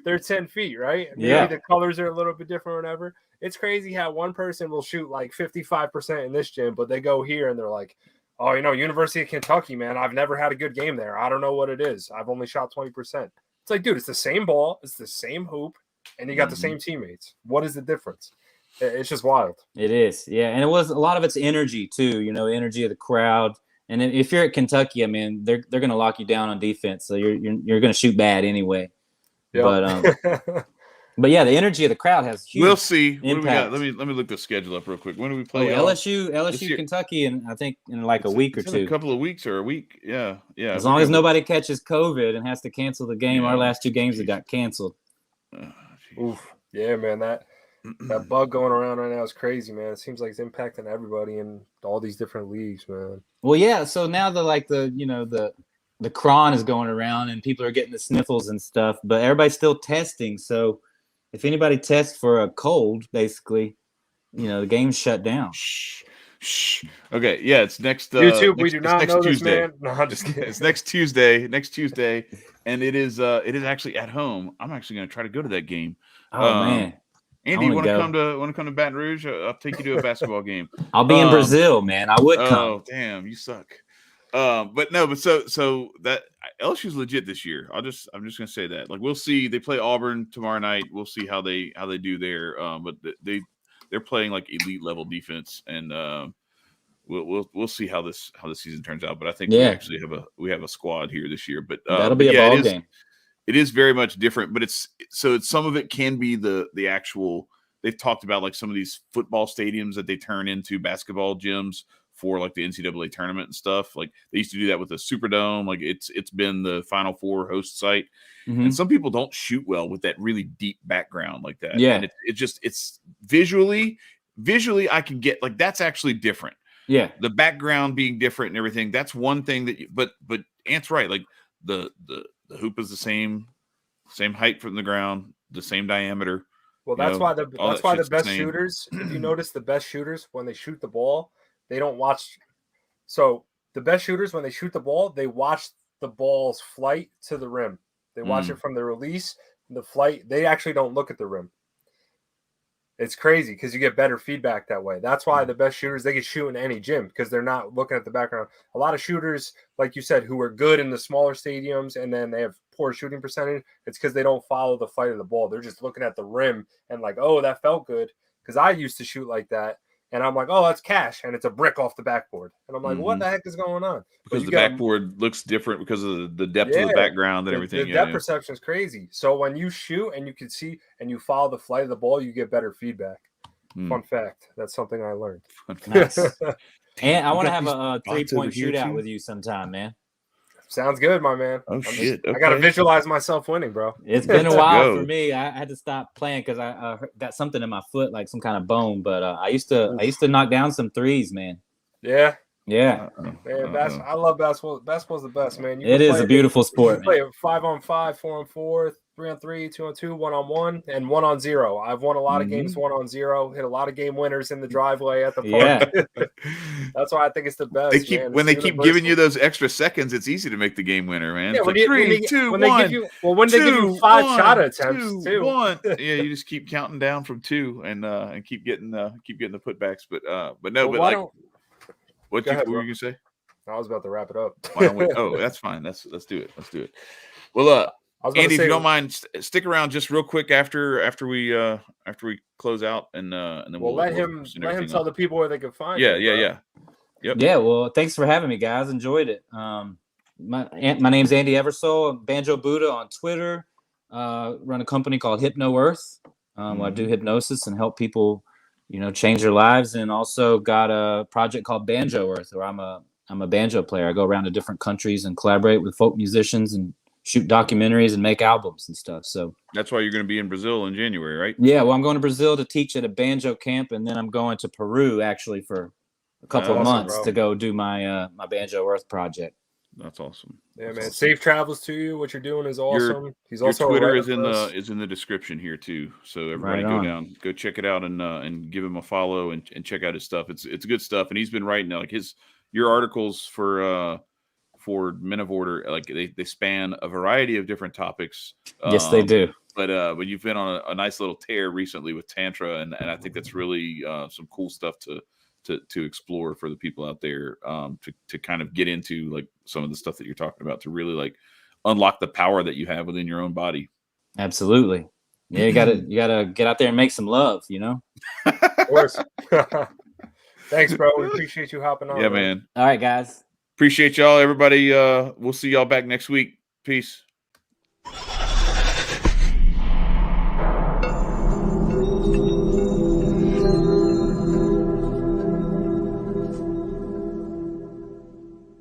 Speaker 2: they're 10 feet, right? Maybe the colors are a little bit different or whatever. It's crazy how one person will shoot like 55% in this gym, but they go here and they're like, oh, University of Kentucky, man, I've never had a good game there. I don't know what it is. I've only shot 20%. It's like, dude, it's the same ball. It's the same hoop. And you got the same teammates. What is the difference? It's just wild.
Speaker 4: It is. Yeah. And it was a lot of it's energy too, energy of the crowd. And if you're at Kentucky, I mean, they're going to lock you down on defense. So you're going to shoot bad anyway. Yep. But yeah, the energy of the crowd has huge.
Speaker 1: We'll see. What
Speaker 4: impact.
Speaker 1: do we got? Let me look the schedule up real quick. When do we play?
Speaker 4: LSU, Kentucky, and I think in like a week or two.
Speaker 1: A couple of weeks or a week. Yeah.
Speaker 4: As long as nobody catches COVID and has to cancel the game, our last 2 games that got canceled.
Speaker 2: Oof. Yeah, man, that bug going around right now is crazy, man. It seems like it's impacting everybody in all these different leagues, man.
Speaker 4: Well, yeah. So now the cron is going around and people are getting the sniffles and stuff, but everybody's still testing. So if anybody tests for a cold, basically, the game's shut down.
Speaker 1: Shh. Okay, yeah, it's next.
Speaker 2: YouTube,
Speaker 1: we
Speaker 2: do not know
Speaker 1: Tuesday.
Speaker 2: This, man. No, I'm just kidding.
Speaker 1: It's next Tuesday, and it is actually at home. I'm actually going to try to go to that game.
Speaker 4: Oh man,
Speaker 1: Andy, you want to come to Baton Rouge? I'll take you to a basketball game.
Speaker 4: I'll be in Brazil, man. I would come.
Speaker 1: Oh damn, you suck. But so that LSU's legit this year. I'm just gonna say that. Like we'll see. They play Auburn tomorrow night. We'll see how they do there. But they're playing like elite level defense, and we'll see how this season turns out. But I think we actually have a squad here this year. But
Speaker 4: that'll be a ball game.
Speaker 1: It is very much different, but it's some of it can be the actual. They've talked about like some of these football stadiums that they turn into basketball gyms for like the NCAA tournament and stuff. Like they used to do that with the Superdome. Like it's been the Final Four host site. Mm-hmm. And some people don't shoot well with that really deep background like that.
Speaker 4: Yeah.
Speaker 1: And it's visually I can get like, that's actually different.
Speaker 4: Yeah.
Speaker 1: The background being different and everything. That's one thing but Ant's right. Like the hoop is the same height from the ground, the same diameter.
Speaker 2: Well, that's why the best shooters, if you notice the best shooters, when they shoot the ball, they don't watch. So the best shooters, when they shoot the ball, they watch the ball's flight to the rim. They watch it from the release, the flight. They actually don't look at the rim. It's crazy because you get better feedback that way. That's why the best shooters, they can shoot in any gym because they're not looking at the background. A lot of shooters, like you said, who are good in the smaller stadiums and then they have poor shooting percentage, it's because they don't follow the flight of the ball. They're just looking at the rim and like, oh, that felt good. Because I used to shoot like that. And I'm like, oh, that's cash. And it's a brick off the backboard. And I'm like, what the heck is going on?
Speaker 1: Because the backboard looks different because of the depth of the background and everything.
Speaker 2: The depth perception is crazy. So when you shoot and you can see and you follow the flight of the ball, you get better feedback. Fun fact. That's something I learned.
Speaker 4: Nice. And I want to have a 3-point shootout with you sometime, man.
Speaker 2: Sounds good, my man.
Speaker 1: Oh shit!
Speaker 2: I gotta visualize myself winning, bro.
Speaker 4: It's been a while
Speaker 1: go.
Speaker 4: for me. I had to stop playing because I got something in my foot, like some kind of bone. But I used to knock down some threes, man.
Speaker 2: Yeah.
Speaker 4: Yeah.
Speaker 2: Man, I love basketball. Basketball's the best, man.
Speaker 4: It is a beautiful sport.
Speaker 2: You play it 5-on-5, 4-on-4, 3-on-3, 2-on-2, 1-on-1, and 1-on-0. I've won a lot of games 1-on-0. Hit a lot of game winners in the driveway at the park.
Speaker 4: Yeah.
Speaker 2: That's why I think it's the best.
Speaker 1: When they keep giving you those extra seconds, it's easy to make the game winner, man.
Speaker 2: Yeah,
Speaker 1: it's
Speaker 2: when
Speaker 1: like
Speaker 2: they give you 5 shot attempts too.
Speaker 1: 1. Yeah, you just keep counting down from 2 and keep getting the putbacks. But what were you gonna say?
Speaker 2: I was about to wrap it up.
Speaker 1: Oh, that's fine. Let's do it. Well, Andy, if you don't mind, stick around just real quick after we close out, and then
Speaker 2: we'll let him tell the people where they can find.
Speaker 1: Yeah.
Speaker 4: Yep. Yeah. Well, thanks for having me, guys. Enjoyed it. My name's Andy Eversole. Banjo Buddha on Twitter. Run a company called Hypnoearth. I do hypnosis and help people, change their lives, and also got a project called Banjoearth, where I'm a banjo player. I go around to different countries and collaborate with folk musicians and shoot documentaries and make albums and stuff. So
Speaker 1: that's why you're going to be in Brazil in January, right?
Speaker 4: Yeah. Well, I'm going to Brazil to teach at a banjo camp, and then I'm going to Peru actually for a couple of months to go do my my Banjoearth project.
Speaker 1: That's awesome.
Speaker 2: Yeah, man. Safe travels to you. What you're doing is awesome.
Speaker 1: Your Twitter is in the description here too. So everybody go check it out and give him a follow and check out his stuff. It's good stuff. And he's been writing like your articles for Men of Order, like they span a variety of different topics.
Speaker 4: Yes, they do.
Speaker 1: But you've been on a nice little tear recently with Tantra, and I think that's really some cool stuff to explore for the people out there, to kind of get into like some of the stuff that you're talking about, to really like unlock the power that you have within your own body.
Speaker 4: Absolutely. Yeah, you gotta get out there and make some love,
Speaker 2: Of course. Thanks, bro. We appreciate you hopping on.
Speaker 1: Yeah, man.
Speaker 4: All right, guys.
Speaker 1: Appreciate y'all, everybody. We'll see y'all back next week. Peace.